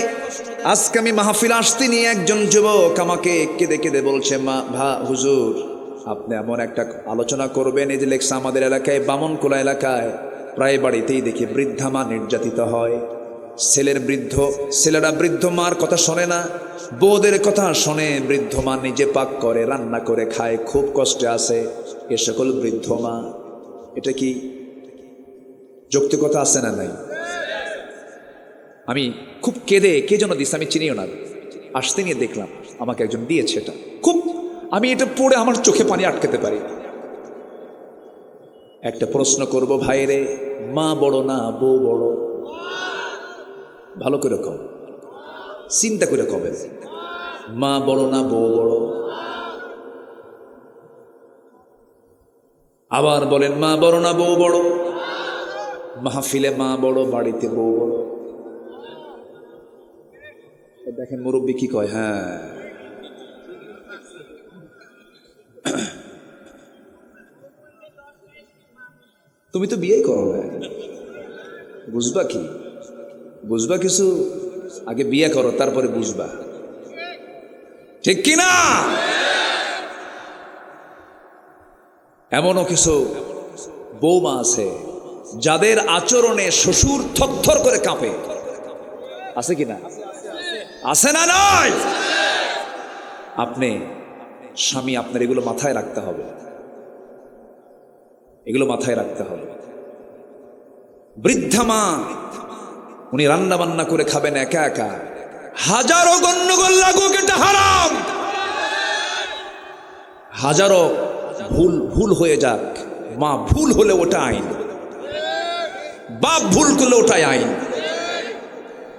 আজকে আমি মাহফিল আসতে নিয়ে একজন যুবক আমাকে কেঁদে কেঁদে বলছে, হুজুর আপনি এমন একটা আলোচনা করবেন। এই যে লেখছে আমাদের এলাকায়, বামনকোলা এলাকায় প্রায় বাড়িতেই দেখি বৃদ্ধা মা নির্যাতিত হয়। ছেলেরা বৃদ্ধ মার কথা শোনে না, বউদের কথা শোনে। বৃদ্ধ মা নিজে পাক করে, রান্না করে খায়, খুব কষ্টে আছে এ সকল বৃদ্ধ মা। এটা কি যৌক্তিকতা আছে না নাই? আমি খুব কেঁদে, কে যেন দিচ্ছে আমি চিনিও না, আসতে নিয়ে দেখলাম আমাকে একজন দিয়েছে। এটা খুব, আমি এটা পড়ে আমার চোখে পানি আটকাতে পারি। একটা প্রশ্ন করব ভাইরে, মা বড় না বউ বড়? ভালো করে কম, চিন্তা করে কবেন, মা বড় না বউ বড়? আবার বলেন, মা বড় না বউ বড়? মাহফিলে মা বড়, বাড়িতে বউ বড়। দেখেন মুরব্বী কি কয়। হ্যাঁ, তুমি তো বিয়ে করো না, বুঝবা কি? বুঝবা কিছু? আগে বিয়ে করো, তারপরে বুঝবা, ঠিক কিনা? এমনও কিছু বৌমা আছে যাদের আচরণে শ্বশুর থরথর করে কাঁপে, আছে কি না? আছে না? নয়? আপনি স্বামী, আপনার এগুলো মাথায় রাখতে হবে, এগুলো মাথায় রাখতে হবে। বৃদ্ধা মা, উনি রান্না বান্না করে খাবেন একা একা, হাজারো গন্ডগোল লাগুক, এটা হারাম। হাজারো ভুল হয়ে যাক, মা ভুল হলে ওটা আইন, বাপ ভুল করলে ওটাই আইন,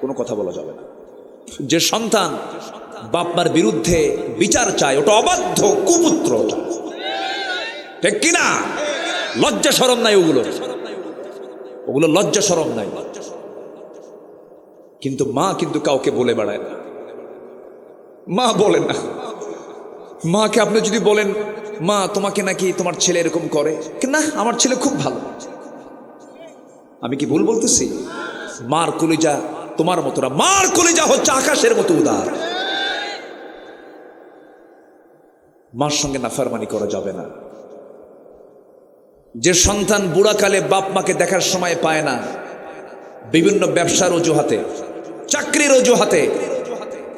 কোনো কথা বলা যাবে না। যে সন্তান বাপ মার বিরুদ্ধে বিচার চায়, ওটা অবাধ্য, কুপুত্র, ওটা ঠিক কিনা? লজ্জা শরম নাই ওগুলো লজ্জা শরম নাই। কিন্তু মা কিন্তু কাউকে বলে বেড়ায় না, মা বলেন না। মাকে আপনি যদি বলেন, মা তোমাকে নাকি তোমার ছেলে এরকম করে, না আমার ছেলে খুব ভালো, আমি কি ভুল বলতেছি? মার কলিজা তোমার মতো না, মার কলিজা হচ্ছে আকাশের মতো উদার। মার সঙ্গে নাফরমানি করা যাবে না। যে সন্তান বুড়াকালে বাপ মাকে দেখার সময় পায় না, বিভিন্ন ব্যবসার অজুহাতে, চাকরির অজুহাতে,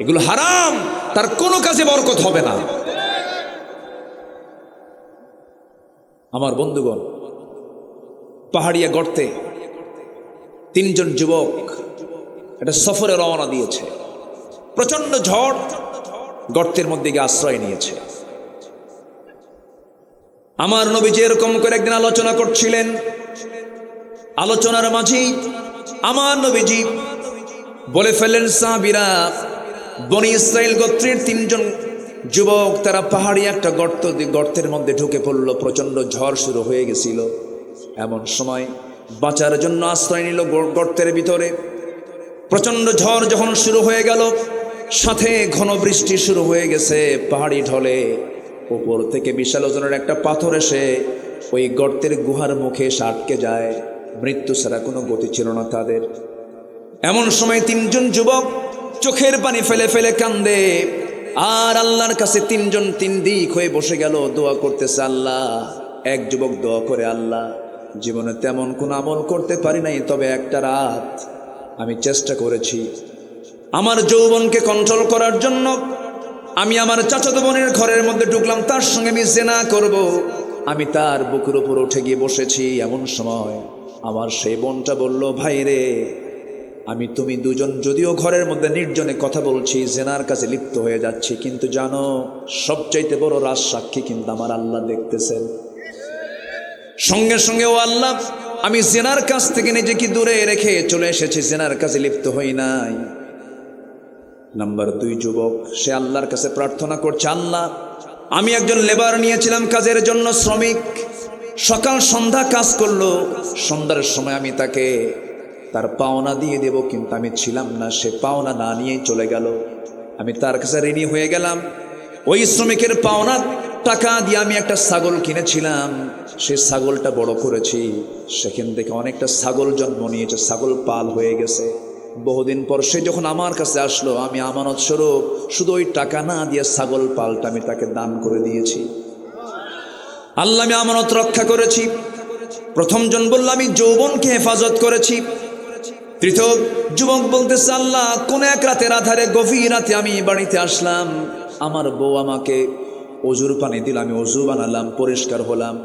এগুলো হারাম, তার কোনো কাজে বরকত হবে না। আমার বন্ধুগণ, পাহাড়িয়া গর্তে তিনজন যুবক একটা সফরে রওনা দিয়েছে। প্রচন্ড ঝড়, গর্তের মধ্যে গিয়ে আশ্রয় নিয়েছে। আমার নবীজি এরকম করে একদিন আলোচনা করছিলেন। আলোচনার মাঝেই আমার নবীজি বলে ফেললেন, সাহাবীরা, বনি ইসরাইল গোত্রের তিনজন যুবক, তারা পাহাড়ি একটা গর্তের মধ্যে ঢুকে পড়ল। প্রচন্ড ঝড় শুরু হয়ে গেছিল। এমন সময় বাঁচার জন্য আশ্রয় নিল গর্তের ভিতরে। প্রচন্ড ঝড় যখন শুরু হয়ে গেল, সাথে ঘন বৃষ্টি শুরু হয়ে গেছে। পাহাড়ি ঢলে উপর থেকে বিশাল ওজনের একটা পাথর এসে ওই গর্তের গুহার মুখে এসে আটকে যায়। মৃত্যু ছাড়া কোনো গতি ছিল না তাদের। এমন সময় তিনজন যুবক চোখের পানি ফেলে ফেলে কান্দে, আর আল্লাহর কাছে তিনজন তিন দিক হয়ে বসে গেল, দোয়া করতেছে। আল্লাহ, এক যুবক দোয়া করে, আল্লাহ, জীবনে তেমন কোন আমল করতে পারি নাই, তবে একটা রাত আমি চেষ্টা করেছি আমার যৌবনকে কন্ট্রোল করার জন্য। আমি আমার চাচাতো বোনের ঘরের মধ্যে ঢুকলাম, তার সঙ্গে আমি জেনা করব। আমি তার বুকের উপর উঠে গিয়ে বসেছি। এমন সময় আমার সেই বোনটা বলল, ভাই রে, আমি তুমি দুজন যদিও ঘরের মধ্যে নির্জনে কথা বলছি, জেনার কাছে লিপ্ত হয়ে যাচ্ছি, কিন্তু জানো সবচাইতে বড় রাজ সাক্ষী কিন্তু আমার আল্লাহ দেখতেছেন। সঙ্গে সঙ্গে, ও আল্লাহ, আমি জেনার কাছ থেকে নিজেকে দূরে রেখে চলে এসেছি, জেনার কাছে লিপ্ত হই নাই। নাম্বার 2 যুবক, সে আল্লাহর কাছে প্রার্থনা করছে, আল্লাহ, আমি একজন লেবার নিয়েছিলাম কাজের জন্য, শ্রমিক, সকাল সন্ধ্যা কাজ করলো। সন্ধ্যার সময় আমি তাকে তার পাওনা দিয়ে দেব, কিন্তু আমি ছিলাম না, সে পাওনা না নিয়েই চলে গেল। আমি তার কাছে ঋণী হয়ে গেলাম। ওই শ্রমিকের পাওনা টাকা দিয়ে আমি একটা ছাগল কিনেছিলাম, সে ছাগলটা বড় করেছি, সেখান থেকে অনেকটা ছাগল জন্ম নিয়েছে, ছাগল পাল হয়ে গেছে। বহুদিন পর সে যখন আমার কাছে আসলো, আমি আমানত স্বরূপ শুধু ওই টাকা না দিয়ে ছাগল পালটা আমি তাকে দান করে দিয়েছি। আল্লাহ, আমি আমানত রক্ষা করেছি। প্রথম জন বলল, আমি যৌবনকে হেফাজত করেছি। তৃতীয় যুবক বলতেছে, আল্লাহ, কোন এক রাতের আধারে, গভীর রাতে আমি বাড়িতে আসলাম, আমার বউ আমাকে অজুর পানি দিল, আমি অজু বানালাম, পরিষ্কার হলাম।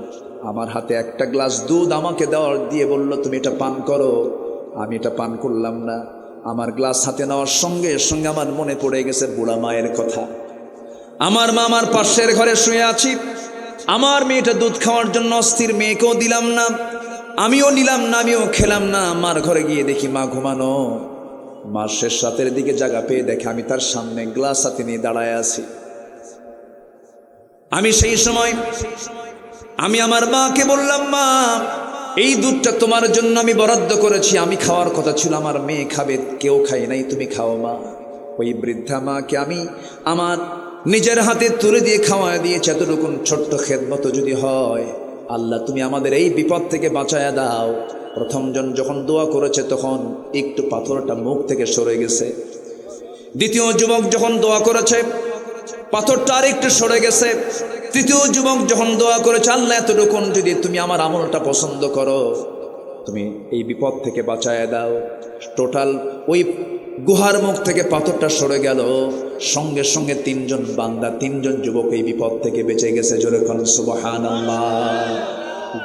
আমার হাতে একটা গ্লাস দুধ আমাকে দিয়ে বলল, তুমি এটা পান করো। আমি এটা পান করলাম না। আমার গ্লাস হাতে নেওয়ার সঙ্গে সঙ্গে আমার মনে পড়ে গেছে বুড়া মায়ের কথা। আমার মা আমার পাশের ঘরে শুয়ে আছি, আমার মেয়েটা দুধ খাওয়ার জন্য অস্থির, মেয়েকেও দিলাম না, আমিও নিলাম না, আমিও খেলাম না। আমার ঘরে গিয়ে দেখি মা ঘুমানো। মা শেষ রাতের দিকে জায়গা পেয়ে দেখে আমি তার সামনে গ্লাস হাতে নিয়ে দাঁড়ায় আছি। আমি সেই সময় আমি আমার মাকে বললাম, মা, এই দুধটা তোমার জন্য আমি বরাদ্দ করেছি, আমি খাওয়ার কথা ছিল, আমার মেয়ে খাবে, কেউ খাই নাই, তুমি খাও মা। ওই বৃদ্ধা মাকে আমি আমার নিজের হাতে তুলে দিয়ে খাওয়া দিয়েছি। এতটুকুন ছোট্ট খেদমত যদি হয়, আল্লাহ, তুমি আমাদের এই বিপদ থেকে বাঁচায়া দাও। প্রথম জন যখন দোয়া করেছে, তখন একটু পাথরটা মুখ থেকে সরে গেছে। দ্বিতীয় যুবক যখন দোয়া করেছে, পাথরটা আর একটু সরে গেছে। তৃতীয় যুবক যখন দোয়া করেছে, আল্লাহ, এতটুকুন যদি তুমি আমার আমলটা পছন্দ করো, তুমি এই বিপদ থেকে বাঁচায় দাও। টোটাল ওই গুহার মুখ থেকে পাথরটা সরে গেল, সঙ্গে সঙ্গে 3 জন বান্দা, 3 জন যুবক এই বিপদ থেকে বেঁচে গেছে। জোরে কোন সুবহানাল্লাহ।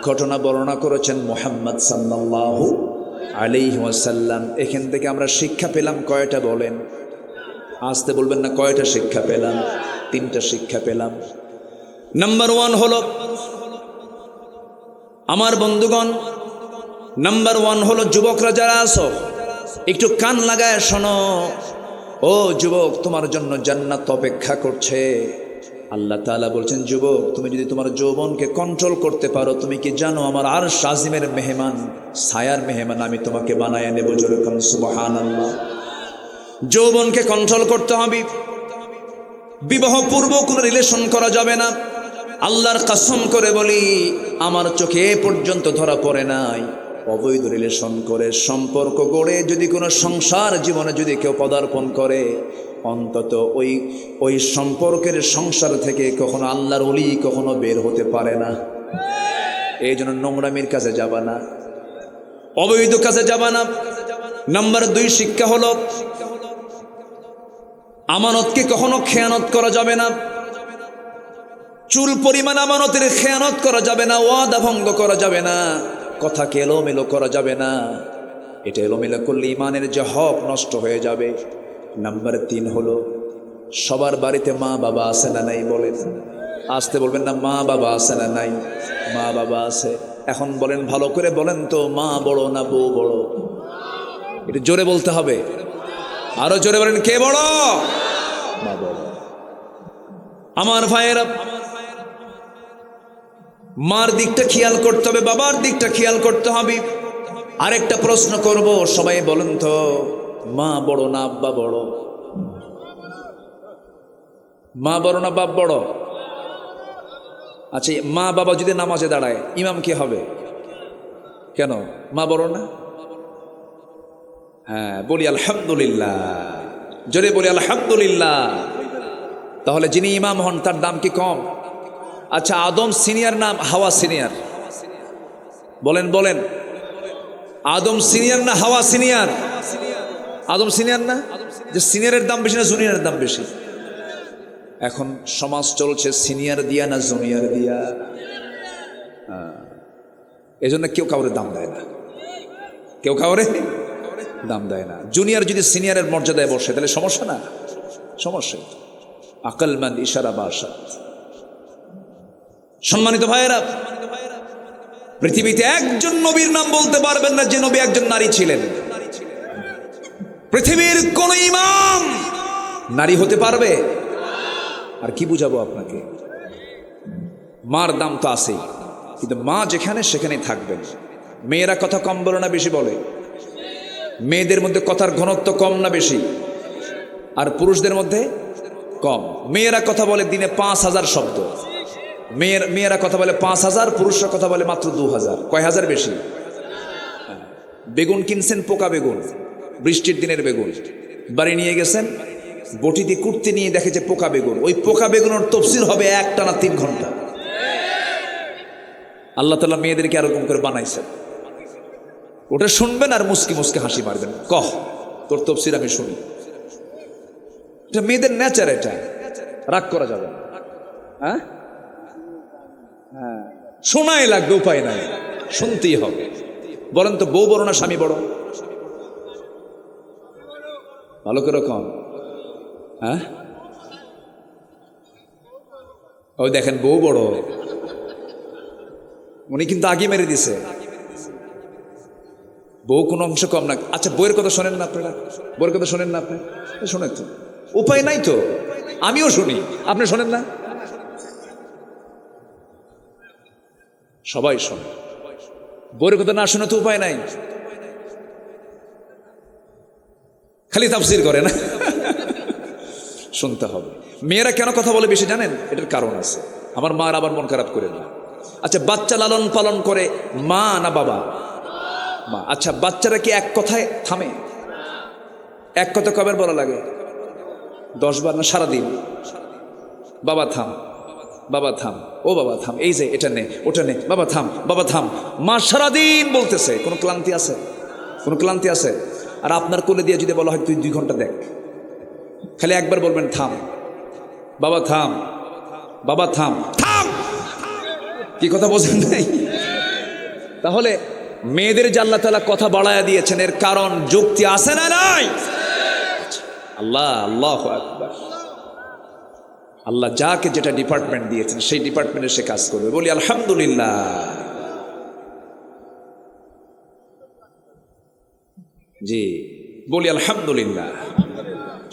ঘটনা বর্ণনা করেছেন মুহাম্মদ সাল্লাল্লাহু আলাইহি ওয়াসাল্লাম। এখান থেকে আমরা শিক্ষা পেলাম কয়টা বলেন? আসতে বলবেন না, কয়টা শিক্ষা পেলাম? 3টা শিক্ষা পেলাম। নাম্বার 1 হলো, আমার বন্ধুগণ, নাম্বার 1 হলো, যুবকরা যারা আছো একটু কান লাগায় শোনো। ও যুবক, তোমার জন্য জান্নাত অপেক্ষা করছে। আল্লাহ তাআলা বলছেন, যুবক তুমি যদি তোমার যৌবনকে কন্ট্রোল করতে পারো, তুমি কি জানো আমার আরশ আজিমের মেহমান, ছায়ার মেহমান আমি তোমাকে বানায় নেব। জোরে কোন সুবহানাল্লাহ। যৌবনকে কন্ট্রোল করতে হবে। বিবাহ পূর্ব কোনো রিলেশন করা যাবে না। আল্লাহর কসম করে বলি, আমার চোখে এ পর্যন্ত ধরা পড়ে নাই অবৈধ রিলেশন করে সম্পর্ক গড়ে যদি কোনো সংসার জীবনে যদি কেউ পদার্পণ করে, অন্তত ওই সম্পর্কের সংসার থেকে কখনো আল্লাহর ওলি কখনো বের হতে পারে না। এই জন্য নোংরামির কাছে যাবা না, অবৈধ কাছে যাবা না। নাম্বার 2 শিক্ষা হলো, আমানতকে কখনো খেয়ানত করা যাবে না। চুল পরিমাণ আমানতের খেয়ানত করা যাবে না, ওয়াদা ভঙ্গ করা যাবে না, কথাকে এলোমেলো করা যাবে না। এটা এলোমেলো করলে ইমানের যে হক নষ্ট হয়ে যাবে। নাম্বার 3 হলো, সবার বাড়িতে মা বাবা আছে না নাই? বলেন, আসতে বলবেন না, মা বাবা আছে না নাই? মা বাবা আছে। এখন বলেন, ভালো করে বলেন তো, মা বড় না বউ বড়? এটা জোরে বলতে হবে, আরো জোরে বলেন, কে বড়? মা বড়। আমার ভাইয়েরা, মার দিকটা খেয়াল করতে হবে, বাবার দিকটা খেয়াল করতে হবে। আরেকটা প্রশ্ন করব, সবাই বলেন তো, মা বড় না আব্বা বড়? মা বড় না বাপ বড়? আচ্ছা, মা বাবা যদি নামাজে দাঁড়ায়, ইমাম কি হবে? কেন, মা বড় না? হ্যাঁ, বলি আলহামদুলিল্লাহ, জোরে বলি আলহামদুলিল্লাহ। তাহলে যিনি ইমাম হন তার দাম কি কম? আচ্ছা, আদম সিনিয়র না হাওয়া সিনিয়র? বলেন বলেন, আদম সিনিয়র না হাওয়া সিনিয়র? আদম সিনিয়র না? যে সিনিয়রের দাম বেশি না জুনিয়রের দাম বেশি? এখন সমাজ চলছে সিনিয়র দিয়া না জুনিয়র দিয়া। এই জন্য কেউ কাউরে দাম দেয় না, কেউ কাউরে দাম দেয় না। জুনিয়র যদি সিনিয়রের মর্যাদায় বসে তাহলে সমস্যা না? সমস্যা। আকলমন্দ ইশারা বাসা। সম্মানিত ভাইয়েরা, পৃথিবীতে একজন নবীর নাম বলতে পারবেন না যে নবী একজন নারী ছিলেন। পৃথিবীর কোন ইমাম নারী হতে পারবে? আর কি বুঝাবো আপনাকে? মার দাম তো আছেই, কিন্তু মা যেখানে সেখানেই থাকবেন। মেয়েরা কথা কম বলে না বেশি বলে? মেয়েদের মধ্যে কথার ঘনত্ব কম না বেশি? আর পুরুষদের মধ্যে কম। মেয়েরা কথা বলে দিনে 5000 শব্দ। মেয়েরা কথা বলে 5000, পুরুষরা কথা বলে মাত্র 2000। কয় হাজার বেশি? বেগুন কিনছেন, পোকা বেগুন, বৃষ্টির দিনের বেগুন, বাড়ি নিয়ে গেছেন, বটি দিয়ে কুটতে নিয়ে দেখে যে পোকা বেগুন। ওই পোকা বেগুনের তফসির হবে একটানা 3 ঘন্টা। আল্লাহ তাআলা মেয়েদেরকে এরকম করে বানাইছেন। ওটা শুনবেন আর মুসকি মুসকি হাসি মারবেন, কহ তোর তফসির আমি শুনি। এটা মেয়েদের নেচার, এটা রাগ করা যাবে না। হ্যাঁ হ্যাঁ, শোনাই লাগবে, উপায় নাই, শুনতেই হবে। বলেন তো, বউ বড় না স্বামী বড়? ভালো করে কম। হ্যাঁ, ওই দেখেন বউ বড়, উনি কিন্তু আগে মেরে দিছে। বউ কোনো অংশ কম না। আচ্ছা, বইয়ের কথা শোনেন না আপনারা? বইয়ের কথা শোনেন না আপনি? শোনেন তো, উপায় নাই তো। আমিও শুনি, আপনি শোনেন না? সবাই শোনে। বইয়ের কথা না শুনে তো উপায় নাই, খালি তাফসীর করে না। শুনতে হবে। মেয়েরা কেন কথা বলে বেশি জানেন? এটার কারণ আছে। আমার মার আবার মন খারাপ করে না। আচ্ছা, বাচ্চা লালন পালন করে মা না বাবা? মা। আচ্ছা, বাচ্চারা কি এক কথায় থামে? এক কথা কবার বলা লাগে? 10 বার না সারাদিন? বাবা থাম, বাবা থাম, ও বাবা থাম, এই যে এটা নে ওটা নে, বাবা থাম, বাবা থাম। মা সারাদিন বলতেছে, কোনো ক্লান্তি আছে? কোনো ক্লান্তি আছে? আর আপনার কোলে দিয়ে যদি বলা হয় তুই 2 ঘন্টা দেখ, খালি একবার বলবেন থাম, বাবা থাম, বাবা থাম, থাম। কি কথা বোঝেন নাই? তাহলে মেয়েদের যে আল্লাহ তাআলা কথা বাড়ায়া দিয়েছেন, এর কারণ যুক্তি আছে না নাই? আল্লাহ, আল্লাহু আকবার। আল্লাহ যাকে যেটা ডিপার্টমেন্ট দিয়েছেন সেই ডিপার্টমেন্টে সে কাজ করবে। বলি আলহামদুলিল্লাহ। জি, বলি আলহামদুলিল্লাহ।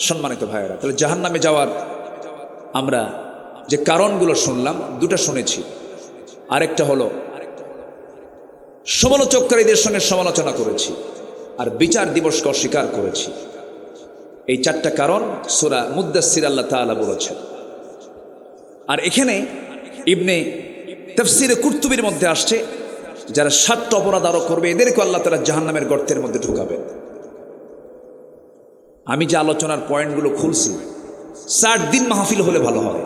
সম্মানিত ভাইয়েরা, তাহলে জাহান্নামে যাওয়ার আমরা যে কারণগুলো শুনলাম, 2টা শুনেছি। আরেকটা হলো সমালোচককারীদের সঙ্গে সমালোচনা করেছি, আর বিচার দিবসকে অস্বীকার করেছি। এই 4টা কারণ সূরা মুদ্দাসসির আল্লাহ তাআলা বলেছেন। আর এখানে ইবনে তাফসিরে কুরতুবির মধ্যে আসছে, যারা 7টা অপরাধ আরো করবে এদেরকে আল্লাহ তাআলা জাহান্নামের গর্তের মধ্যে ঢুকাবেন। আমি যে আলোচনার পয়েন্টগুলো খুলছি, 60 দিন মাহফিল হলে ভালো হয়।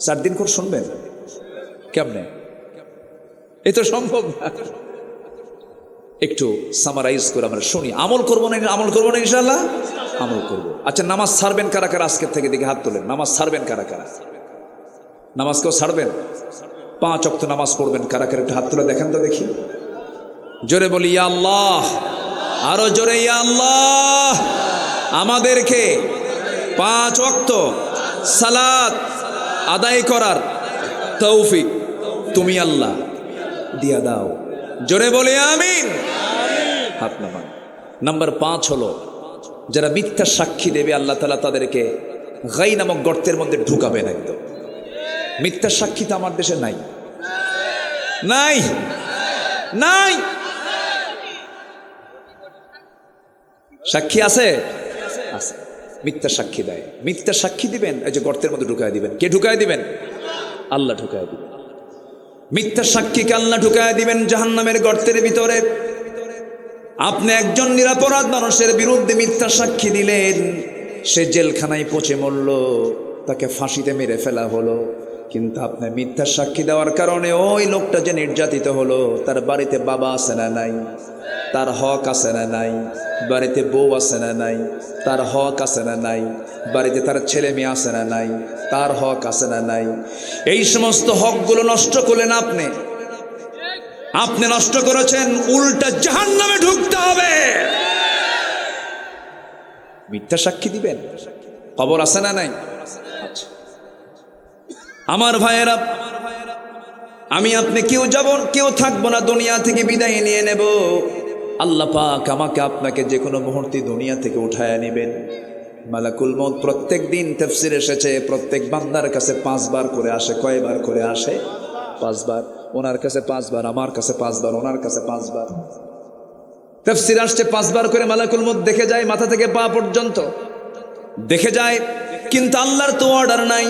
60 দিন করে শুনবেন কেমনে? এ তো সম্ভব না। একটু সামারাইজ করে আমরা শুনি। আমল করবো না? আমল করবো না ইনশাআল্লাহ? আমল করবো। আচ্ছা, নামাজ ছাড়বেন কারা কারা? আজকের থেকে দেখি হাত তোলেন। নামাজ ছাড়বেন কারা কারা? নামাজ কেউ ছাড়বেন? 5 ওয়াক্ত নামাজ পড়বেন কারা কারা? একটু হাত তুলে দেখেন তো দেখি। জোরে বলি ইয়া আল্লাহ, আরো জোরে ইয়া আল্লাহ। আমাদেরকে 5 ওয়াক্ত সালাত আদায় করার তৌফিক তুমি আল্লাহ দিয়া দাও। জোরে বলি আমিন। হাত নামান। নাম্বার 5 হলো, যারা মিথ্যা সাক্ষী দেবে আল্লাহ তাআলা তাদেরকে গাই নামক গর্তের মধ্যে ঢুকাবেন একদম। মিথ্যা সাক্ষী তো আমার দেশে নাই, নাই, নাই। সাক্ষী আছে? আছে। মিথ্যা সাক্ষী দেয়, মিথ্যা সাক্ষী দিবেন, এই যে গর্তের মধ্যে ঢুকায় দিবেন। কে ঢুকায় দিবেন? আল্লাহ ঢুকায় দিবেন। মিথ্যা সাক্ষীকে আল্লাহ ঢুকায় দিবেন জাহান্নামের গর্তের ভিতরে। আপনি একজন নিরপরাধ মানুষের বিরুদ্ধে মিথ্যা সাক্ষী দিলেন, সে জেলখানায় পচে মরল, তাকে ফাঁসিতে মেরে ফেলা হলো। কিন্তু আপনি মিথ্যা সাক্ষী দেওয়ার কারণে ওই লোকটা যে নির্যাতিত হলো, তার বাড়িতে বাবা আছে না নাই? তার হক আছে না নাই? বাড়িতে বউ আছে না নাই? তার হক আছে না নাই? বাড়িতে তার ছেলে মেয়ে আছে না নাই? তার হক আছে না নাই? এই সমস্ত হকগুলো নষ্ট করলেন আপনি। আপনি নষ্ট করেছেন, উল্টা জাহান্নামে ঢুকতে হবে। মিথ্যা সাক্ষী দিবেন, খবর আছে না নাই? আচ্ছা আমার ভাইয়েরা, আমি আপনি কেউ যাব, কেউ থাকবো না, দুনিয়া থেকে বিদায় নিয়ে নেব। আল্লাহ পাক আমাকে আপনাকে যে কোনো মুহূর্তে দুনিয়া থেকে উঠায় নেবেন। মালাকুল মউত প্রত্যেক দিন তাফসীরে এসেছে, প্রত্যেক বান্দার কাছে 5 বার করে আসে। কয়বার করে আসে? 5 বার। ওনার কাছে 5 বার, আমার কাছে 5 বার, ওনার কাছে 5 বার। তাফসীরে আসছে 5 বার করে মালাকুল মউত দেখে যায়, মাথা থেকে পা পর্যন্ত দেখে যায়। কিন্তু আল্লাহর তো অর্ডার নাই।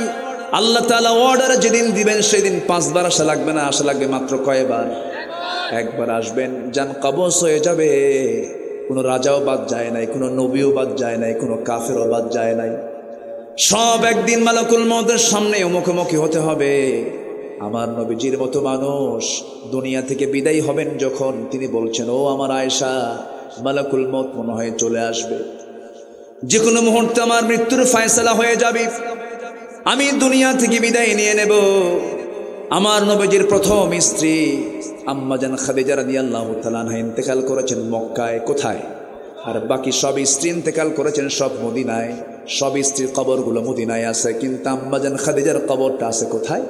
আল্লাহ তাআলা অর্ডার যেদিন দিবেন সেদিন 5 বার আসা লাগবে না, আসা লাগবে মাত্র কয়বার? একবার আসবেন, জান কবজ হয়ে যাবে। কোনো রাজাও বাদ যায় নাই, কোনো নবীও বাদ যায় নাই, কোনো কাফেরও বাদ যায় নাই। সব একদিন মালাকুল মউতের সামনে মুখোমুখি হতে হবে। আমার নবীজির মতো মানুষ দুনিয়া থেকে বিদায় হবেন যখন, তিনি বলছেন, ও আমার আয়েশা, মালাকুল মউত মনে হয় চলে আসবে। যে কোনো মুহূর্তে আমার মৃত্যুর ফয়সালা হয়ে যাবে, আমি দুনিয়া থেকে বিদায় নিয়ে নেব। আমার নবীজির প্রথম স্ত্রী আম্মা জান খাদিজা রাদিয়াল্লাহু তাআলা আনহা ইন্তেকাল করেছেন মক্কায়। কোথায়? আর বাকি সব স্ত্রী ইন্তেকাল করেছেন সব মদিনায়। সব স্ত্রীর কবরগুলো মদিনায় আছে, কিন্তু আম্মা জান খাদিজার কবরটা আছে কোথায়?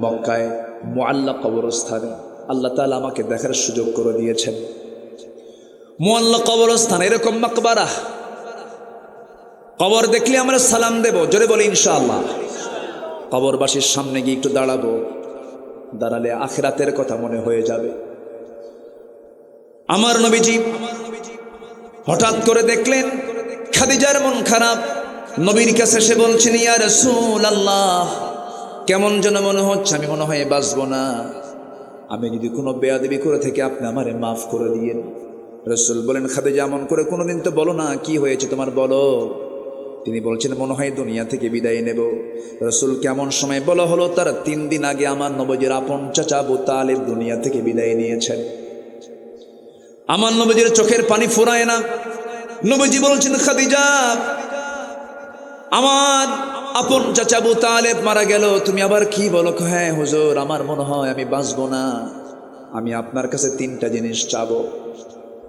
মক্কায়, মুআল্লা কবরস্থানে। আল্লাহ তাআলা আমাকে দেখার সুযোগ করে দিয়েছেন। মুআল্লা কবরস্থান, এরকম মাকবারা, কবর দেখলে আমরা সালাম দেব। জোরে বলি ইনশাআল্লাহ। কবরবাসীর সামনে গিয়ে একটু দাঁড়াবো, দাঁড়ালে আখিরাতের কথা মনে হয়ে যাবে। আমার নবীজি হঠাৎ করে দেখলেন খাদিজার মন খারাপ। নবীর কাছে এসে বলছেন, ইয়া রাসূলুল্লাহ, কেমন যেন মনে হচ্ছে, আমি মনে হয় বাঁচবো না। আমি যদি কোনো বেয়াদবি করে থেকে আপনি আমারে মাফ করে দিয়েন। রাসূল বলেন, খাদিজা এমন করে কোনোদিন তো বলো না, কি হয়েছে তোমার বলো। তিনি বলছেন, মনে হয় দুনিয়া থেকে বিদায় নেব। রসুল কেমন সময় বলা হলো, তার 3 দিন আগে আমার নবীজির আপন চাচা আবু তালেব দুনিয়া থেকে বিদায় নিয়েছেন। আমার নবীজির চোখের পানি ফুরায় না। নবীজি বলছেন, খাদিজা, আমার আপন চাচা আবু তালেব মারা গেল, তুমি আবার কি বলো? হ্যাঁ হুজুর, আমার মনে হয় আমি বাঁচবো না, আমি আপনার কাছে 3টা জিনিস চাবো।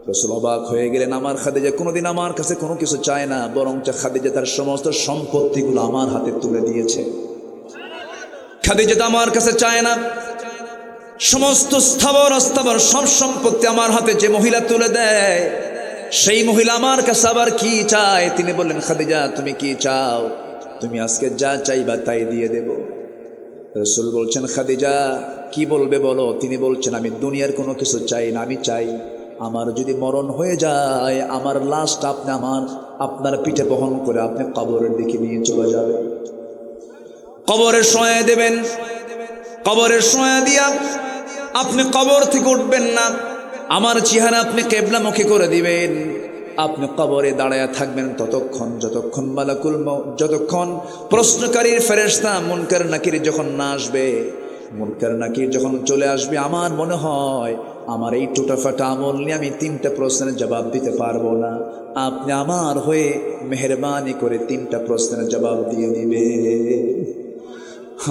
রসুল অবাক হয়ে গেলেন, আমার খাদিজা কোনোদিন আমার কাছে কোনো কিছু চায় না, বরং খাদিজা তার সমস্ত সম্পত্তিগুলো আমার হাতে তুলে দিয়েছে। খাদিজা তো আমার কাছে চায় না, সমস্ত স্থাবর অস্থাবর সব সম্পত্তি আমার হাতে যে মহিলা তুলে দেয়, সেই মহিলা আমার কাছে আবার কি চায়? তিনি বললেন, খাদিজা তুমি কি চাও? তুমি আজকে যা চাইবা তাই দিয়ে দেব। রসুল বলছেন, খাদিজা কি বলবে বলো? তিনি বলছেন, আমি দুনিয়ার কোনো কিছু চাই না, আমি চাই আমার যদি মরণ হয়ে যায়, আমার লাশটা আপনি আপনার পিঠে বহন করে আপনি কবরের দিকে নিয়ে চলে যাবেন, কবরে শোয়া দেবেন। কবরে শোয়া দিয়া আপনি কবর থেকে উঠবেন না, আমার চেহারা আপনি কেবলামুখী করে দিবেন। আপনি কবরে দাঁড়ায় থাকবেন ততক্ষণ যতক্ষণ মালাকুল মউত, যতক্ষণ প্রশ্নকারীর ফেরেশতা মুনকার নাকির যখন না আসবে। মুনকার নাকির যখন চলে আসবে, আমার মনে হয় আমার এই টুটাফাটা আমল নিয়ে আমি 3টা প্রশ্নের জবাব দিতে পারবো না। আপনি আমার হয়ে মেহেরবানি করে 3টা প্রশ্নের জবাব দিয়ে দিবে।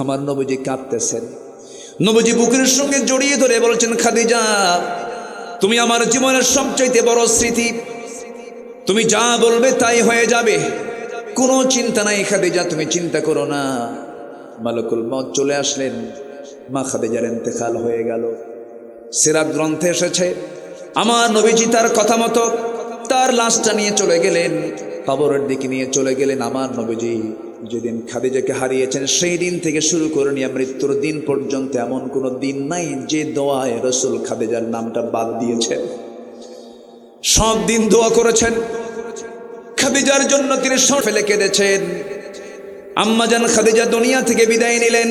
আমার নবীজি কাঁদতেছেন। নবীজি বুকের সঙ্গে জড়িয়ে ধরে বলছেন, খাদিজা, তুমি আমার জীবনের সবচাইতে বড় স্মৃতি, তুমি যা বলবে তাই হয়ে যাবে, কোনো চিন্তা নাই খাদিজা, তুমি চিন্তা করো না। মালাকুল মউত চলে আসলেন, মা খাদিজার ইন্তেকাল হয়ে গেল। সিরাত গ্রন্থে এসেছে, আমার নবীজি তার কথা মতো তার লাশটা নিয়ে চলে গেলেন, কবরের দিকে নিয়ে চলে গেলেন। আমার নবীজি যেদিন খাদিজাকে হারিয়েছেন, সেই দিন থেকে শুরু করে নিয়ে মৃত্যুর দিন পর্যন্ত এমন কোনো দিন নাই যে দোয়ায় রসুল খাদিজার নামটা বাদ দিয়েছেন। সব দিন দোয়া করেছেন খাদিজার জন্য, তিনি সব ফেলে কেঁদেছেন। আম্মাজান খাদিজা দুনিয়া থেকে বিদায় নিলেন।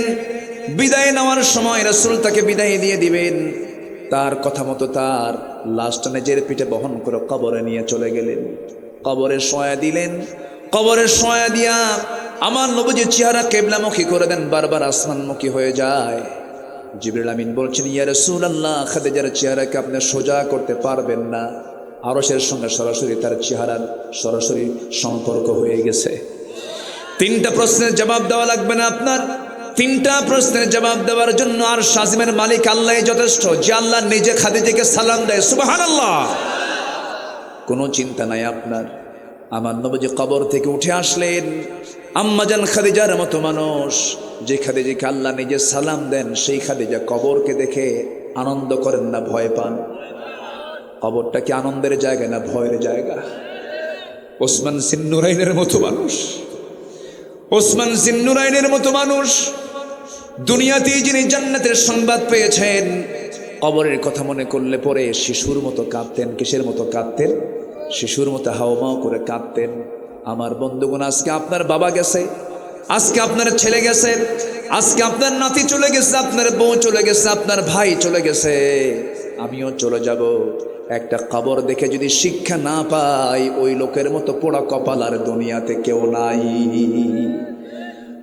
বিদায় নেওয়ার সময় রসুল তাকে বিদায় দিয়ে দিবেন, তার কথা মতো তার লাশটা নিজের পিঠে বহন করে কবরে নিয়ে চলে গেলেন। কবরে শোয়া দিলেন। কবরে শোয়া দিয়া আমার নবীজির চেহারা কেবলামুখী করে দেন, বারবার আসমানমুখী হয়ে যায়। জিবরিল আমিন বলছেন, ইয়া রাসূলুল্লাহ, খাদিজার চেহারাকে আপনি সোজা করতে পারবেন না, আরশের সঙ্গে সরাসরি তার চেহারার সরাসরি সম্পর্ক হয়ে গেছে। 3টা প্রশ্নের জবাব দেওয়া লাগবে না আপনার। 3টা প্রশ্নের জবাব দেওয়ার জন্য আর শাজিমের মালিক আল্লাহ যথেষ্ট, যে আল্লাহ নিজে খাদিজাকে সালাম দেয়। সুবহানাল্লাহ, কোনো চিন্তা নাই আপনার। আমার নবীজি কবর থেকে উঠে আসলেন। আম্মাজান খাদিজার মতো মানুষ, যে খাদিজাকে আল্লাহ নিজে সালাম দেন, সেই খাদিজা কবরকে দেখে আনন্দ করেন না ভয় পান? কবরটা কি আনন্দের জায়গা না ভয়ের জায়গা? ওসমান জিন্নুরাইনের মতো মানুষ, ওসমান জিন্নুরাইনের মতো মানুষ দুনিয়াতেই যিনি জান্নাতের সংবাদ পেয়েছেন, কবরের কথা মনে করলে পরে শিশুর মতো কাঁদতেন। কিসের মতো কাঁদতেন? শিশুর মতো হাওমাও করে কাঁদতেন। আমার বন্ধুগণ, আজকে আপনার বাবা গেছে, আজকে আপনার ছেলে গেছে, আজকে আপনার নাতি চলে গেছে, আপনার বউ চলে গেছে, আপনার ভাই চলে গেছে, আমিও চলে যাব। একটা কবর দেখে যদি শিক্ষা না পাই, ওই লোকের মতো পোড়া কপাল আর দুনিয়াতে কেউ নাই।